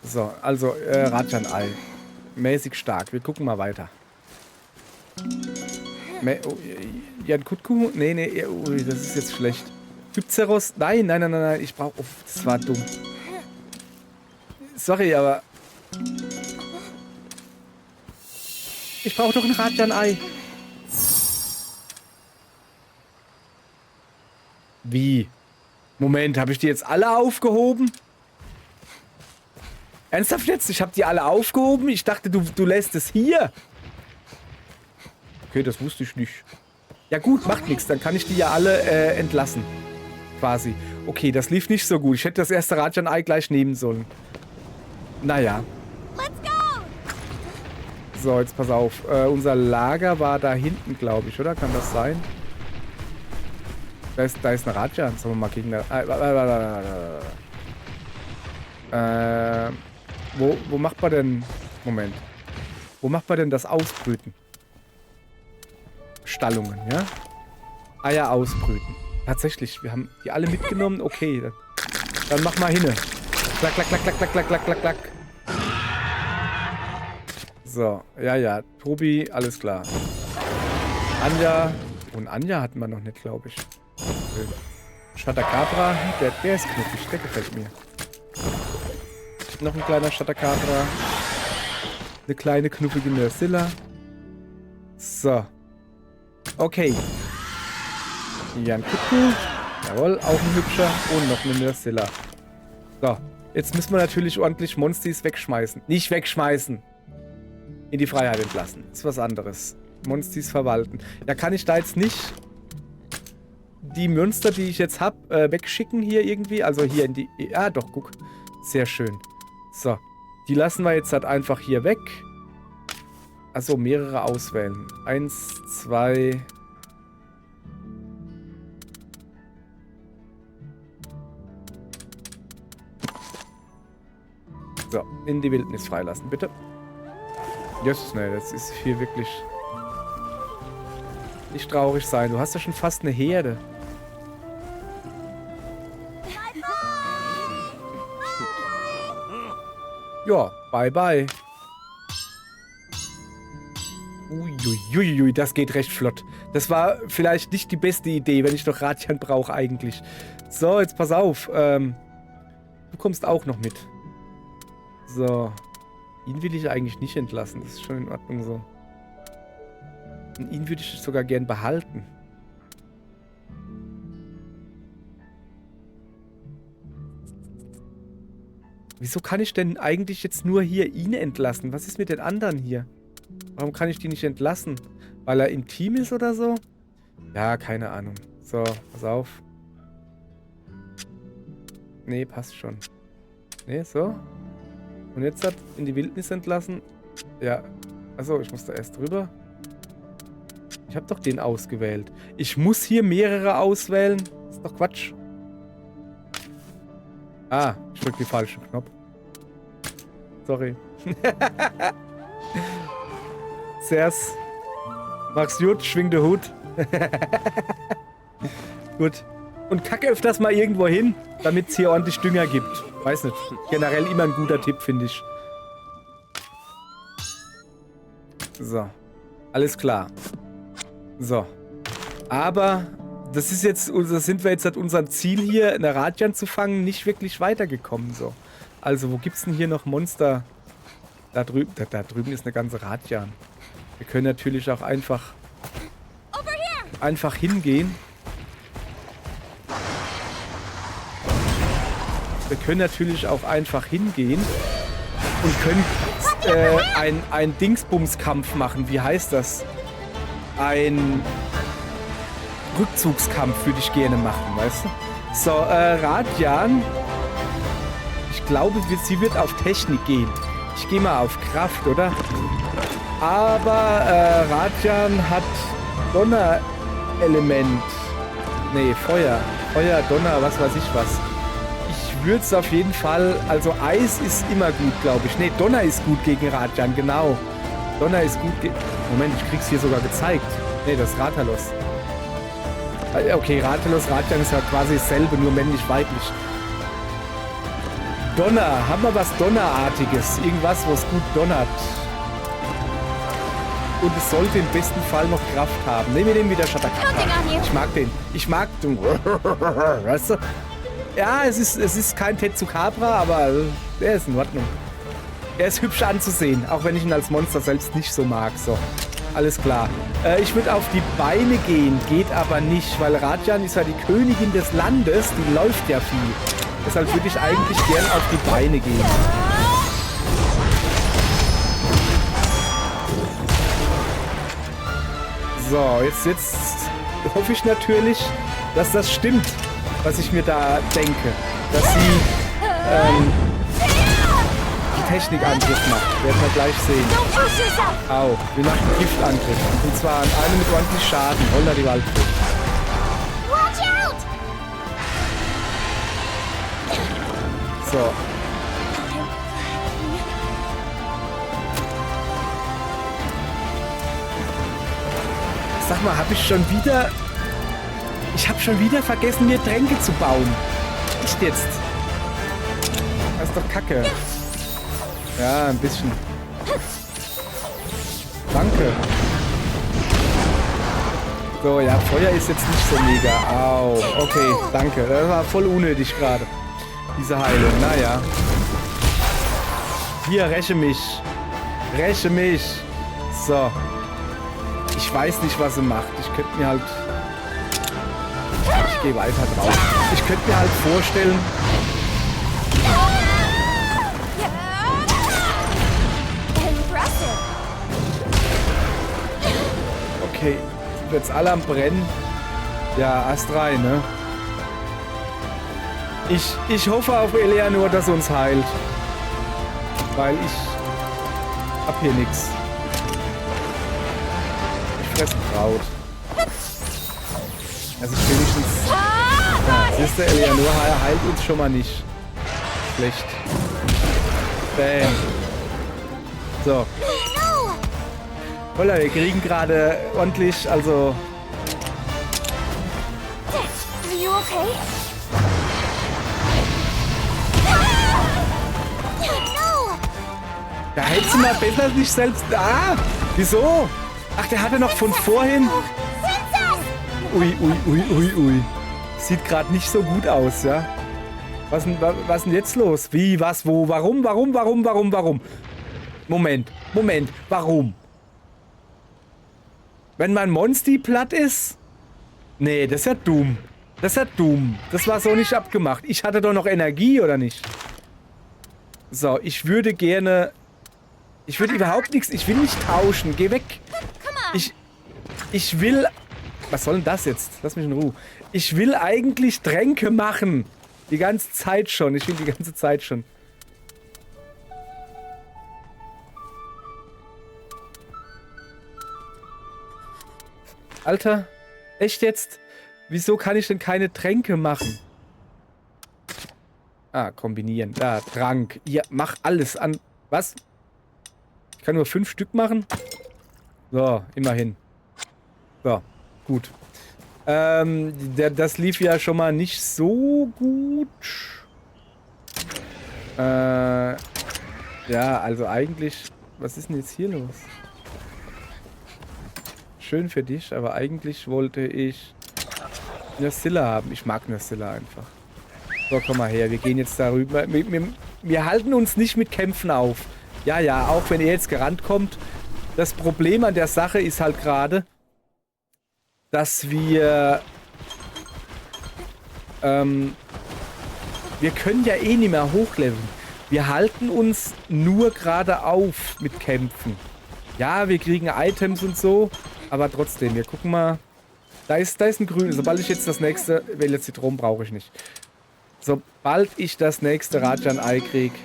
So, also Radian-Ei. Mäßig stark. Wir gucken mal weiter. Jan Kutku? Nee, ui, das ist jetzt schlecht. Hypzeros? Nein, ich brauche... Oh, das war dumm. Sorry, aber... Ich brauche doch ein Radian-Ei. Wie? Moment, habe ich die jetzt alle aufgehoben? Ernsthaft jetzt? Ich habe die alle aufgehoben? Ich dachte, du lässt es hier. Okay, das wusste ich nicht. Ja gut, macht nichts. Dann kann ich die ja alle entlassen. Quasi. Okay, das lief nicht so gut. Ich hätte das erste Rajan-Ei gleich nehmen sollen. Naja. Let's go! So, jetzt pass auf. Unser Lager war da hinten, glaube ich, oder? Kann das sein? Da ist eine Rajan. Sollen wir mal gegen... Wo macht man denn... Moment. Wo macht man denn das Ausbrüten? Stallungen, ja? Eier ausbrüten. Tatsächlich, wir haben die alle mitgenommen. Okay, dann mach mal hinne. Klack, klack, klack, klack, klack, klack, klack, klack, klack. So, ja. Tobi, alles klar. Anja. Und Anja hatten wir noch nicht, glaube ich. Shatacabra, der ist knuffig, der gefällt mir. Noch ein kleiner Shatacabra. Eine kleine knuffige Nersilla. So. Okay. Hier ein Kuckuck. Jawohl, auch ein hübscher. Und noch eine Nersilla. So. Jetzt müssen wir natürlich ordentlich Monstis wegschmeißen. Nicht wegschmeißen. In die Freiheit entlassen. Ist was anderes. Monstis verwalten. Ja, kann ich da jetzt nicht die Monster, die ich jetzt habe, wegschicken hier irgendwie? Also hier in die... Ja, doch, guck. Sehr schön. So. Die lassen wir jetzt halt einfach hier weg. Also mehrere auswählen. 1, 2... So, in die Wildnis freilassen, bitte. Yes, ne, das ist hier wirklich... Nicht traurig sein. Du hast ja schon fast eine Herde. Ja, bye bye. Uiuiui, das geht recht flott. Das war vielleicht nicht die beste Idee, wenn ich noch Ratian brauche eigentlich. So, jetzt pass auf. Du kommst auch noch mit. So. Ihn will ich eigentlich nicht entlassen. Das ist schon in Ordnung so. Und ihn würde ich sogar gern behalten. Wieso kann ich denn eigentlich jetzt nur hier ihn entlassen? Was ist mit den anderen hier? Warum kann ich die nicht entlassen? Weil er im Team ist oder so? Ja, keine Ahnung. So, pass auf. Nee, passt schon. Nee, so. Und jetzt hat in die Wildnis entlassen. Ja. Achso, ich muss da erst drüber. Ich habe doch den ausgewählt. Ich muss hier mehrere auswählen. Das ist doch Quatsch. Ah, ich drück den falschen Knopf. Sorry. Sers. Mach's gut, schwing den Hut. Gut. Und kacke öfters mal irgendwo hin, damit es hier ordentlich Dünger gibt. Weiß nicht. Generell immer ein guter Tipp, finde ich. So. Alles klar. So. Aber das ist jetzt, das sind wir jetzt an unserem Ziel hier, eine Ratian zu fangen, nicht wirklich weitergekommen. So. Also, wo gibt's denn hier noch Monster? Da drüben, da drüben ist eine ganze Ratian. Wir können natürlich auch einfach hingehen. Wir können natürlich auch einfach hingehen und können einen Dingsbumskampf machen. Wie heißt das? Ein Rückzugskampf würde ich gerne machen, weißt du? So, Ratian. Ich glaube, sie wird auf Technik gehen. Ich gehe mal auf Kraft, oder? Aber Ratian hat Donnerelement. Nee, Feuer. Feuer, Donner, was weiß ich was. Ich würde es auf jeden Fall... Also Eis ist immer gut, glaube ich. Nee, Donner ist gut gegen Ratian, genau. Donner ist gut gegen... Moment, ich krieg's hier sogar gezeigt. Nee, das ist Rathalos. Okay, Rathalos, Ratian ist ja quasi dasselbe, nur männlich-weiblich. Donner. Haben wir was Donnerartiges? Irgendwas, was gut donnert. Und es sollte im besten Fall noch Kraft haben. Nehmen wir den wieder Shatacabra. Ich mag den. Ich mag den. Weißt du? Ja, es ist kein Tetsukabra, aber der ist in Ordnung. Er ist hübsch anzusehen, auch wenn ich ihn als Monster selbst nicht so mag. So, alles klar. Ich würde auf die Beine gehen, geht aber nicht, weil Ratian ist ja die Königin des Landes, die läuft ja viel. Deshalb würde ich eigentlich gern auf die Beine gehen. So, jetzt hoffe ich natürlich, dass das stimmt, was ich mir da denke. Dass sie einen Technikangriff macht. Werden wir gleich sehen. Don't push yourself! Au, wir machen einen Giftangriff. Und zwar an einem mit ordentlich Schaden. Holla die Waldfee. Watch out! So. Sag mal, habe ich schon wieder... Ich habe schon wieder vergessen, mir Tränke zu bauen. Echt jetzt? Das ist doch Kacke. Ja, ein bisschen. Danke. So, ja, Feuer ist jetzt nicht so mega. Au, okay, danke. Das war voll unnötig gerade. Diese Heilung, naja. Hier, räche mich. Räche mich. So. Ich weiß nicht, was sie macht. Ich könnte mir halt... Ich gehe weiter drauf. Ich könnte mir halt vorstellen... Impressive. Okay, sind wir jetzt alle am Brennen? Ja, Ast rein, ne? Ich hoffe auf Eleanor, dass sie uns heilt. Weil ich hab hier nichts. Ich fress Kraut. Also ich wenigstens... Ja, siehst du, Eleanor heilt uns schon mal nicht. Schlecht. Bam. So. Holla, wir kriegen gerade ordentlich, also... Are you okay? No! Da hättest du mal besser nicht selbst... Ah! Wieso? Ach, der hatte noch von vorhin... Ui. Sieht gerade nicht so gut aus, ja? Was denn jetzt los? Wie, was, wo, warum? Moment, warum? Wenn mein Monsti platt ist? Nee, das ist ja dumm. Das war so nicht abgemacht. Ich hatte doch noch Energie, oder nicht? So, ich würde gerne... Ich würde überhaupt nichts... Ich will nicht tauschen. Geh weg. Ich will... Was soll denn das jetzt? Lass mich in Ruhe. Ich will eigentlich Tränke machen. Die ganze Zeit schon. Ich will die ganze Zeit schon. Alter, echt jetzt? Wieso kann ich denn keine Tränke machen? Ah, kombinieren. Da, Trank. Ja, mach alles an... Was? Ich kann nur 5 Stück machen? So, immerhin. So, gut. Das lief ja schon mal nicht so gut. Ja, also eigentlich... Was ist denn jetzt hier los? Schön für dich, aber eigentlich wollte ich Nursilla haben. Ich mag Nursilla einfach. So, komm mal her. Wir gehen jetzt darüber. Wir halten uns nicht mit Kämpfen auf. Ja, auch wenn ihr jetzt gerannt kommt. Das Problem an der Sache ist halt gerade, dass wir können ja eh nicht mehr hochleveln. Wir halten uns nur gerade auf mit Kämpfen. Ja, wir kriegen Items und so, aber trotzdem, wir gucken mal. Da ist ein Grün. Sobald ich jetzt das nächste... Welche Zitronen brauche ich nicht. Sobald ich das nächste Rajan-Ei kriege.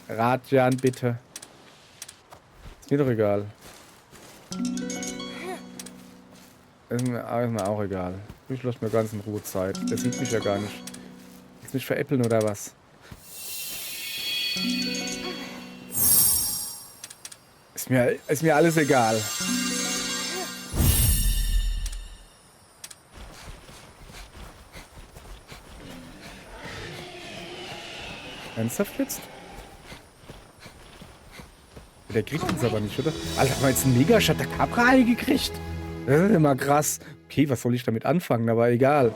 Rajan, bitte. Ist mir doch egal. Ist mir auch egal. Ich lasse mir ganz in Ruhe Zeit. Der sieht mich ja gar nicht. Willst du mich veräppeln oder was? Ist mir alles egal. Ernsthaft jetzt? Der kriegt uns aber nicht, oder? Alter, haben wir jetzt einen Mega-Shot der Capra-Ei gekriegt? Das ist immer krass. Okay, was soll ich damit anfangen? Aber egal.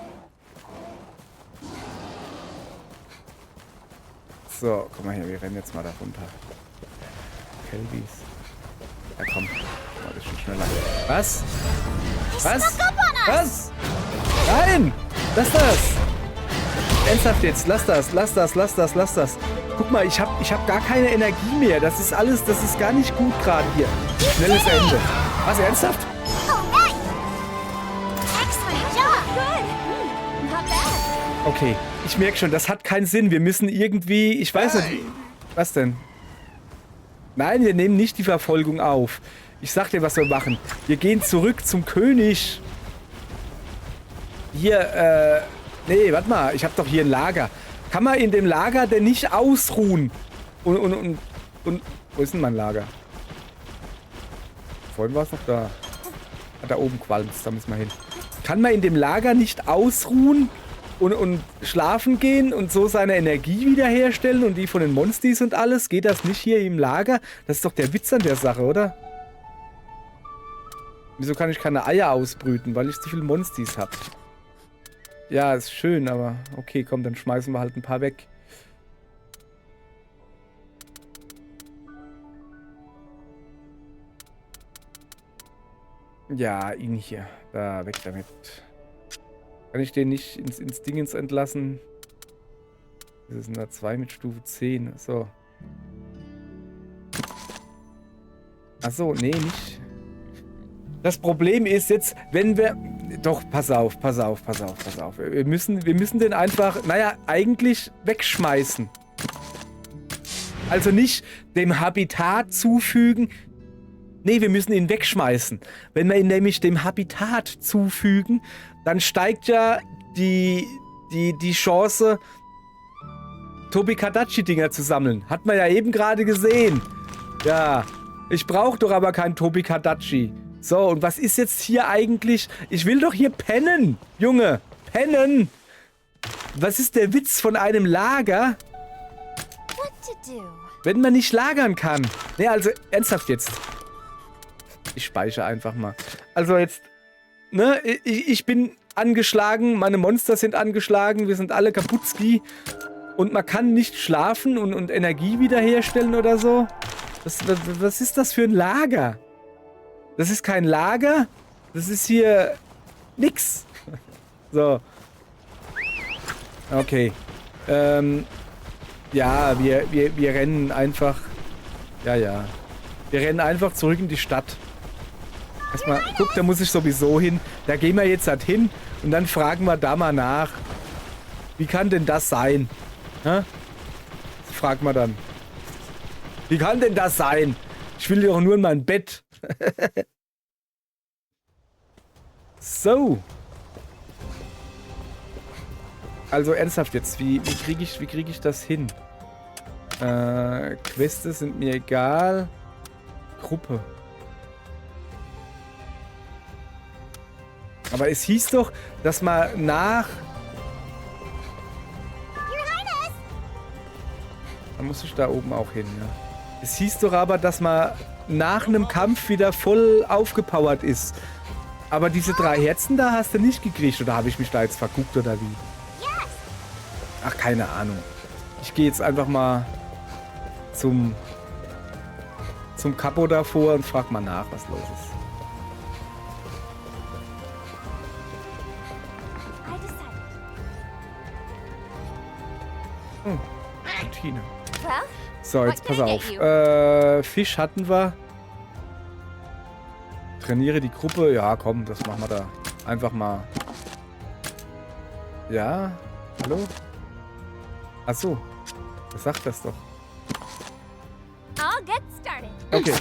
So, komm mal her, wir rennen jetzt mal da runter. Kelbis. Ja, komm. War das schon schneller. Was? Was? Was? Nein! Lass das! Ernsthaft jetzt, lass das. Guck mal, ich hab gar keine Energie mehr. Das ist gar nicht gut gerade hier. Schnelles Ende. Was, ernsthaft? Okay, ich merke schon, das hat keinen Sinn. Wir müssen irgendwie, ich weiß nicht, was denn? Nein, wir nehmen nicht die Verfolgung auf. Ich sag dir, was wir machen. Wir gehen zurück zum König. Hier, nee, warte mal, ich habe doch hier ein Lager. Kann man in dem Lager denn nicht ausruhen? Und, wo ist denn mein Lager? Vorhin war es noch da. Ah, da oben qualmt's, da müssen wir hin. Kann man in dem Lager nicht ausruhen und schlafen gehen und so seine Energie wiederherstellen und die von den Monstis und alles? Geht das nicht hier im Lager? Das ist doch der Witz an der Sache, oder? Wieso kann ich keine Eier ausbrüten? Weil ich zu viele Monstis habe. Ja, ist schön, aber okay, komm, dann schmeißen wir halt ein paar weg. Ja, ihn hier. Da, weg damit. Kann ich den nicht ins Dingens entlassen? Das sind da 2 mit Stufe 10. So. Achso, nee, nicht. Das Problem ist jetzt, wenn wir... Doch, pass auf. Wir müssen den einfach, naja, eigentlich wegschmeißen. Also nicht dem Habitat zufügen. Nee, wir müssen ihn wegschmeißen. Wenn wir ihn nämlich dem Habitat zufügen, dann steigt ja die Chance, Tobikadachi-Dinger zu sammeln. Hat man ja eben gerade gesehen. Ja, ich brauche doch aber kein Tobikadachi. So, und was ist jetzt hier eigentlich? Ich will doch hier pennen, Junge. Pennen. Was ist der Witz von einem Lager, wenn man nicht lagern kann? Nee, also ernsthaft jetzt. Ich speichere einfach mal. Also jetzt, ne, ich bin angeschlagen, meine Monster sind angeschlagen, wir sind alle Kaputski. Und man kann nicht schlafen und Energie wiederherstellen oder so. Was ist das für ein Lager? Das ist kein Lager. Das ist hier nix. So. Okay. Ja, wir rennen einfach. Ja. Wir rennen einfach zurück in die Stadt. Erstmal, guck, da muss ich sowieso hin. Da gehen wir jetzt halt hin und dann fragen wir da mal nach. Wie kann denn das sein? Hä? Das fragen wir dann. Wie kann denn das sein? Ich will doch nur in mein Bett. So. Also ernsthaft jetzt, wie krieg ich das hin? Queste sind mir egal. Gruppe. Aber es hieß doch, dass man nach... Da muss ich da oben auch hin, ja. Es hieß doch aber, dass man nach einem Kampf wieder voll aufgepowert ist. Aber diese 3 Herzen da hast du nicht gekriegt. Oder habe ich mich da jetzt verguckt oder wie? Ach, keine Ahnung. Ich gehe jetzt einfach mal zum Kapo davor und frag mal nach, was los ist. Routine. So, jetzt pass auf. Fisch hatten wir. Trainiere die Gruppe. Ja, komm, das machen wir da. Einfach mal. Ja? Hallo? Achso. Was sagt das doch? Okay.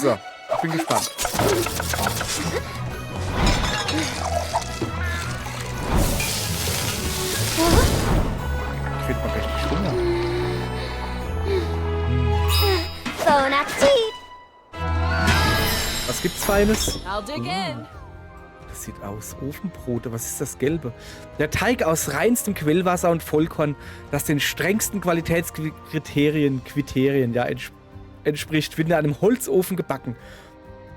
So, ich bin gespannt. Ich finde mal richtig Hunger. Bon appetit! Was gibt's Feines? I'll dig in. Das sieht aus. Ofenbrote. Was ist das Gelbe? Der Teig aus reinstem Quellwasser und Vollkorn, das den strengsten Qualitätskriterien entspricht, wird in einem Holzofen gebacken.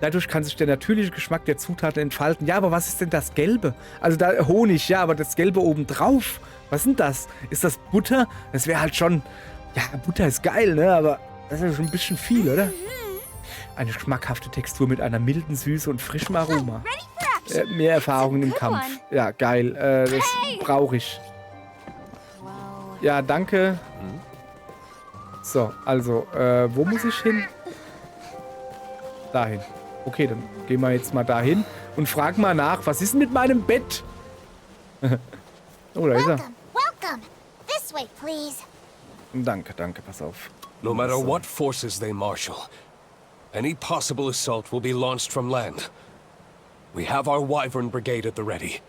Dadurch kann sich der natürliche Geschmack der Zutaten entfalten. Ja, aber was ist denn das Gelbe? Also da Honig, ja, aber das Gelbe obendrauf. Was ist denn das? Ist das Butter? Das wäre halt schon... Ja, Butter ist geil, ne? Aber das ist ja schon ein bisschen viel, oder? Eine schmackhafte Textur mit einer milden Süße und frischem Aroma. Mehr Erfahrungen im Kampf. Ja, geil. Das brauche ich. Ja, danke. So, also, wo muss ich hin? Dahin. Okay, dann gehen wir jetzt mal dahin und fragen mal nach, was ist denn mit meinem Bett? Oh, da ist er. Welcome, welcome. This way, please. Danke, danke, pass auf. No matter what forces they marshal, any possible assault will be launched from land. We have our Wyvern Brigade at the ready.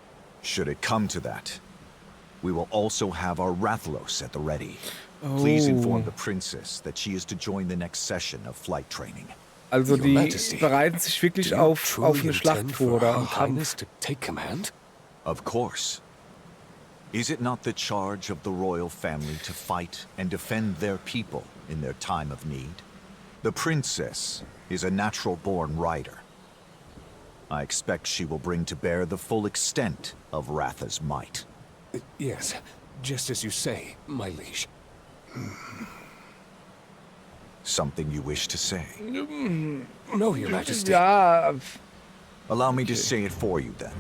Should it come to that, we will also have our Rathalos at the ready. Please inform the princess that she is to join the next session of flight training. Also Your die Majesty, bereiten sich wirklich Do you auf truly eine intend Schlacht vor for oder Her einen Kampf. Highness to take command? Of course. Is it not the charge of the royal family to fight and defend their people in their time of need? The princess is a natural-born rider. I expect she will bring to bear the full extent of Ratha's might. Yes, just as you say, my liege. Something you wish to say? No, Your Majesty. Ja, Allow me to say it for you, then.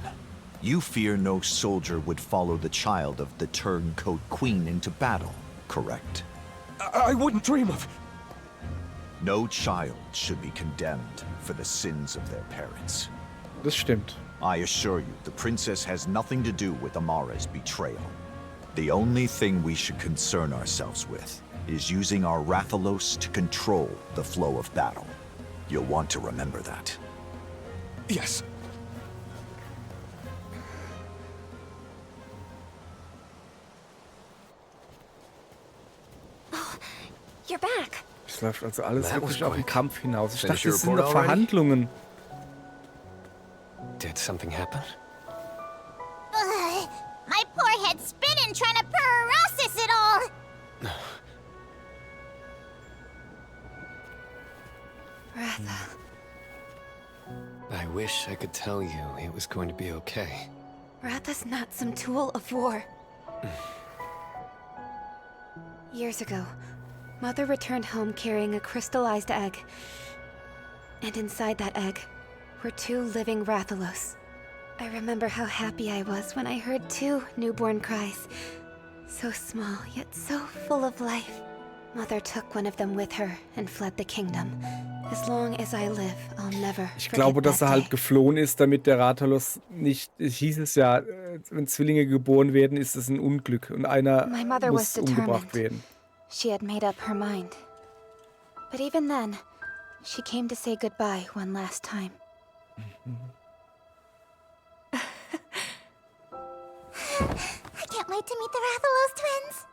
You fear no soldier would follow the child of the turncoat queen into battle, correct? I wouldn't dream of... No child should be condemned for the sins of their parents. das stimmt. I assure you, the princess has nothing to do with Amara's betrayal. The only thing we should concern ourselves with is using our Rathalos to control the flow of battle. You'll want to remember that. Yes. You're back. Es läuft also alles That was wirklich auf den quick. Kampf hinaus. Ich Finish dachte, your es sind report noch already? Verhandlungen. Did something happen? Ugh, my poor head's spinning trying to process it all. Ratha. I wish I could tell you it was going to be okay. Ratha's not some tool of war. Years ago, Mother returned home carrying a crystallized egg. And inside that egg were 2 living Rathalos. I remember how happy I was when I heard 2 newborn cries. So small, yet so full of life. Mother took one of them with her and fled the kingdom. As long as I live, I'll never Ich forget glaube, dass that er halt day. geflohen ist, damit der Rathalos nicht. Es hieß es ja, wenn Zwillinge geboren werden, ist es ein Unglück und einer My mother muss was umgebracht determined. werden. She had made up her mind. But even then, she came to say goodbye one last time. I can't wait to meet the Rathalos twins.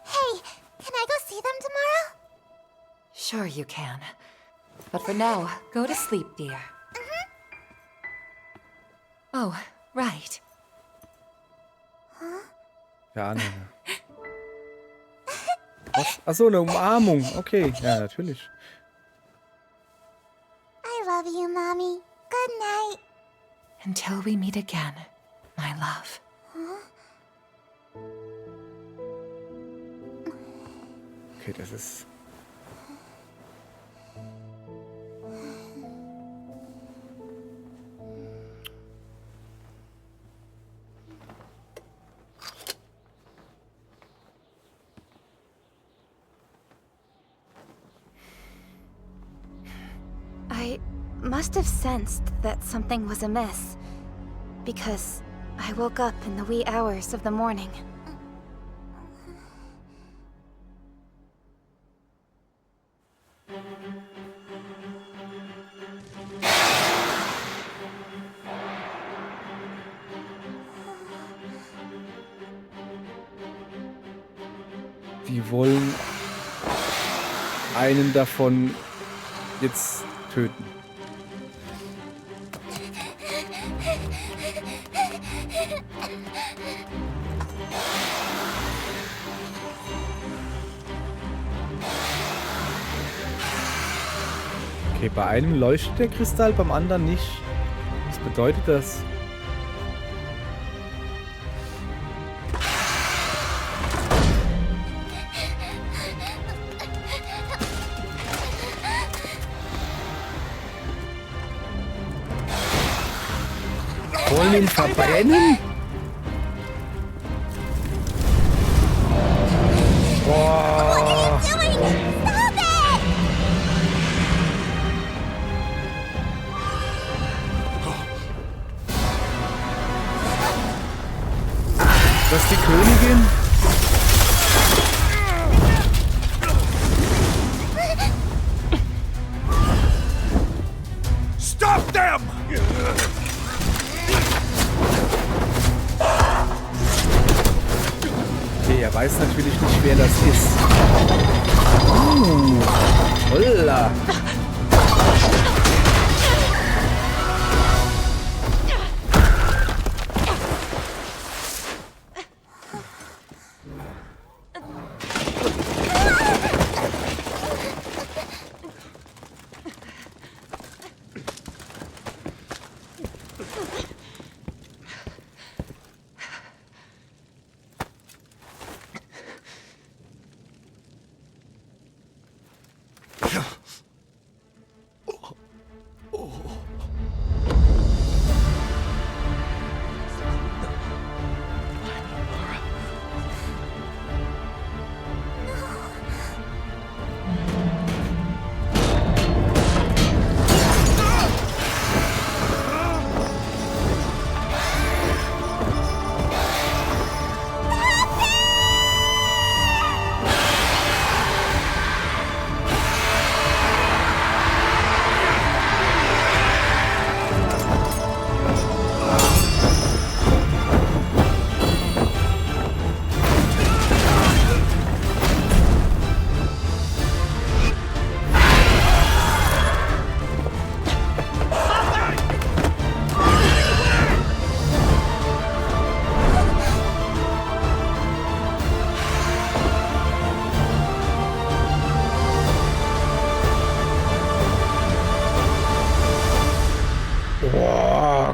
Hey, can I go see them tomorrow? Sure you can. But for now, go to sleep, dear. Oh, right. Ja, ne. Was? Achso, eine Umarmung. Okay, ja, natürlich. I love you, Mommy. Good night. Until we meet again, my love. Okay, das ist. I must have sensed that something was amiss. Because I woke up in the wee hours of the morning. Die wollen einen davon jetzt töten. Okay, bei einem leuchtet der Kristall, beim anderen nicht. Was bedeutet das? Wollen ihn verbrennen? Boah. Doing? Stop it! weiß natürlich nicht, wer das ist. Holla.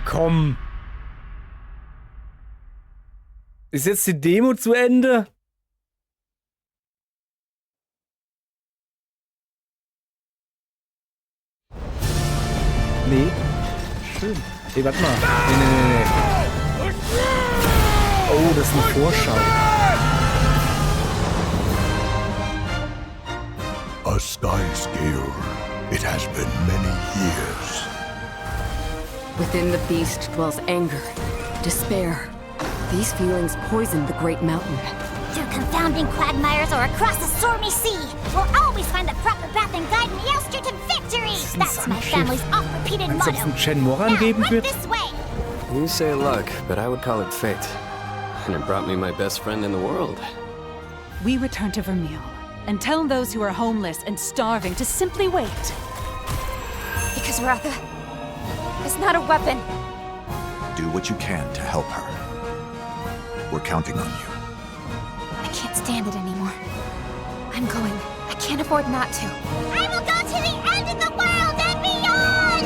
Komm. Ist jetzt die Demo zu Ende? Nee. Schön. Hey, warte mal. Nee. Oh, das ist eine Vorschau. A sky scale. It has been many years. Within the beast dwells anger, despair. These feelings poison the great mountain. Through confounding quagmires or across the stormy sea, we'll always find the proper path and guide Meowster to victory. That's my family's oft-repeated Als ob es motto. einen Chen Moran geben Now, right wird? this way. You say luck, but I would call it fate. And it brought me my best friend in the world. We return to Vermeil and tell those who are homeless and starving to simply wait. Because Ratha is not a weapon. Do what you can to help her. We're counting on you. I can't stand it anymore. I'm going. I can't afford not to. I will go to the end of the world and beyond!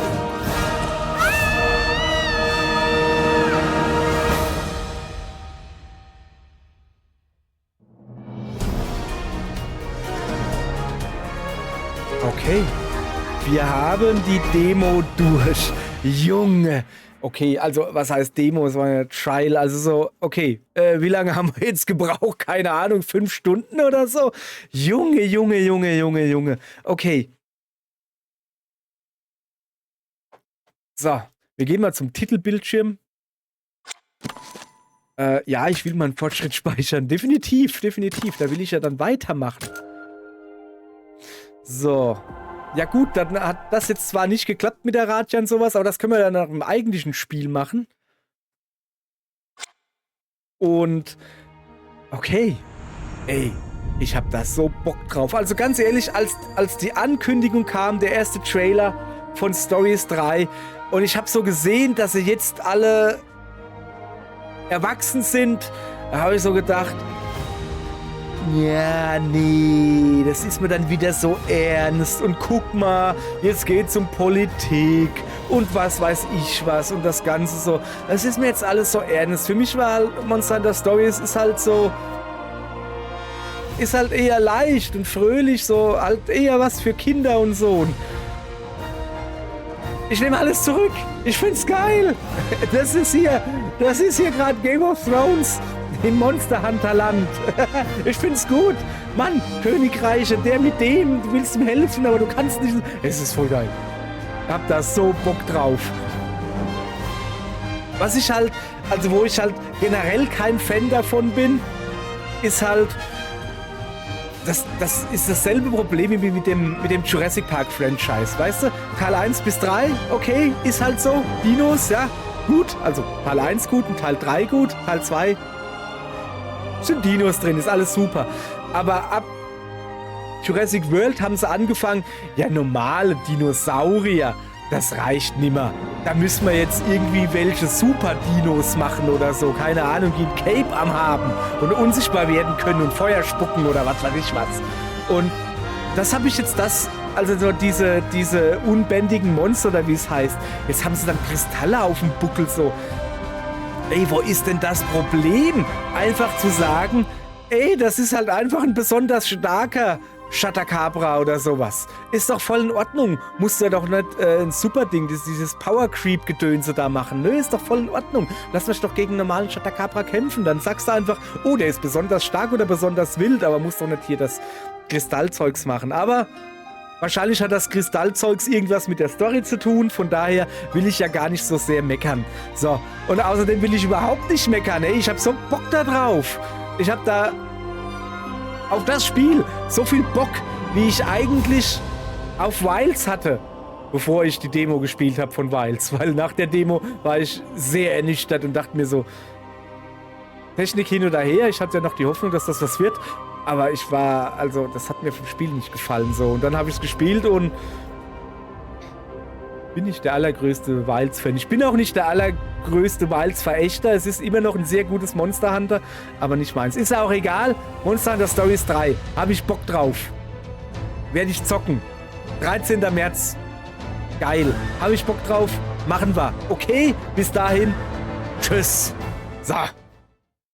Okay. Wir haben die Demo durch. Junge. Okay, also was heißt Demo? Es war eine Trial, also so, okay. Wie lange haben wir jetzt gebraucht? Keine Ahnung, 5 Stunden oder so? Junge. Okay. So, wir gehen mal zum Titelbildschirm. Ja, ich will meinen Fortschritt speichern. Definitiv. Da will ich ja dann weitermachen. So. Ja gut, dann hat das jetzt zwar nicht geklappt mit der Razzia und sowas, aber das können wir dann nach dem eigentlichen Spiel machen. Und okay. Ey, ich hab da so Bock drauf. Also ganz ehrlich, als die Ankündigung kam, der erste Trailer von Stories 3 und ich habe so gesehen, dass sie jetzt alle erwachsen sind, da habe ich so gedacht, ja, nee, das ist mir dann wieder so ernst. Und guck mal, jetzt geht's um Politik und was weiß ich was und das Ganze so. Das ist mir jetzt alles so ernst. Für mich war halt Monster Hunter Stories ist halt eher leicht und fröhlich, so halt eher was für Kinder und so. Ich nehme alles zurück. Ich find's geil. Das ist hier gerade Game of Thrones in Monster Hunter Land. Ich find's gut. Mann, Königreiche, der mit dem, du willst ihm helfen, aber du kannst nicht. Es ist voll geil. Ich hab da so Bock drauf. Was ich halt, also wo ich halt generell kein Fan davon bin, ist halt, das ist dasselbe Problem wie mit dem Jurassic Park Franchise, weißt du? Teil 1 bis 3, okay, ist halt so. Dinos, ja, gut. Also Teil 1 gut und Teil 3 gut. Teil 2 Sind Dinos drin, ist alles super. Aber ab Jurassic World haben sie angefangen, ja, normale Dinosaurier, das reicht nimmer. Da müssen wir jetzt irgendwie welche Super-Dinos machen oder so, keine Ahnung, die ein Cape am haben und unsichtbar werden können und Feuer spucken oder was weiß ich was. Und das habe ich jetzt also so diese unbändigen Monster oder wie es heißt, jetzt haben sie dann Kristalle auf dem Buckel so. Ey, wo ist denn das Problem? Einfach zu sagen, ey, das ist halt einfach ein besonders starker Shatacabra oder sowas. Ist doch voll in Ordnung. Musst du ja doch nicht ein super Ding, dieses Power-Creep-Gedönse da machen. Nö, ist doch voll in Ordnung. Lass mich doch gegen einen normalen Shatacabra kämpfen. Dann sagst du einfach, oh, der ist besonders stark oder besonders wild, aber musst doch nicht hier das Kristallzeugs machen. Aber wahrscheinlich hat das Kristallzeugs irgendwas mit der Story zu tun. Von daher will ich ja gar nicht so sehr meckern. So, und außerdem will ich überhaupt nicht meckern. Ey, ich hab so Bock da drauf. Ich hab da auf das Spiel so viel Bock, wie ich eigentlich auf Wilds hatte, bevor ich die Demo gespielt habe von Wilds. Weil nach der Demo war ich sehr ernüchtert und dachte mir so, Technik hin oder her, ich hatte ja noch die Hoffnung, dass das was wird. Aber das hat mir vom Spiel nicht gefallen so. Und dann habe ich es gespielt und bin nicht der allergrößte Wilds-Fan. Ich bin auch nicht der allergrößte Wilds-Verächter. Es ist immer noch ein sehr gutes Monster Hunter, aber nicht meins. Ist ja auch egal. Monster Hunter Stories 3. Habe ich Bock drauf. Werde ich zocken. 13. März. Geil. Habe ich Bock drauf. Machen wir. Okay, bis dahin. Tschüss. So.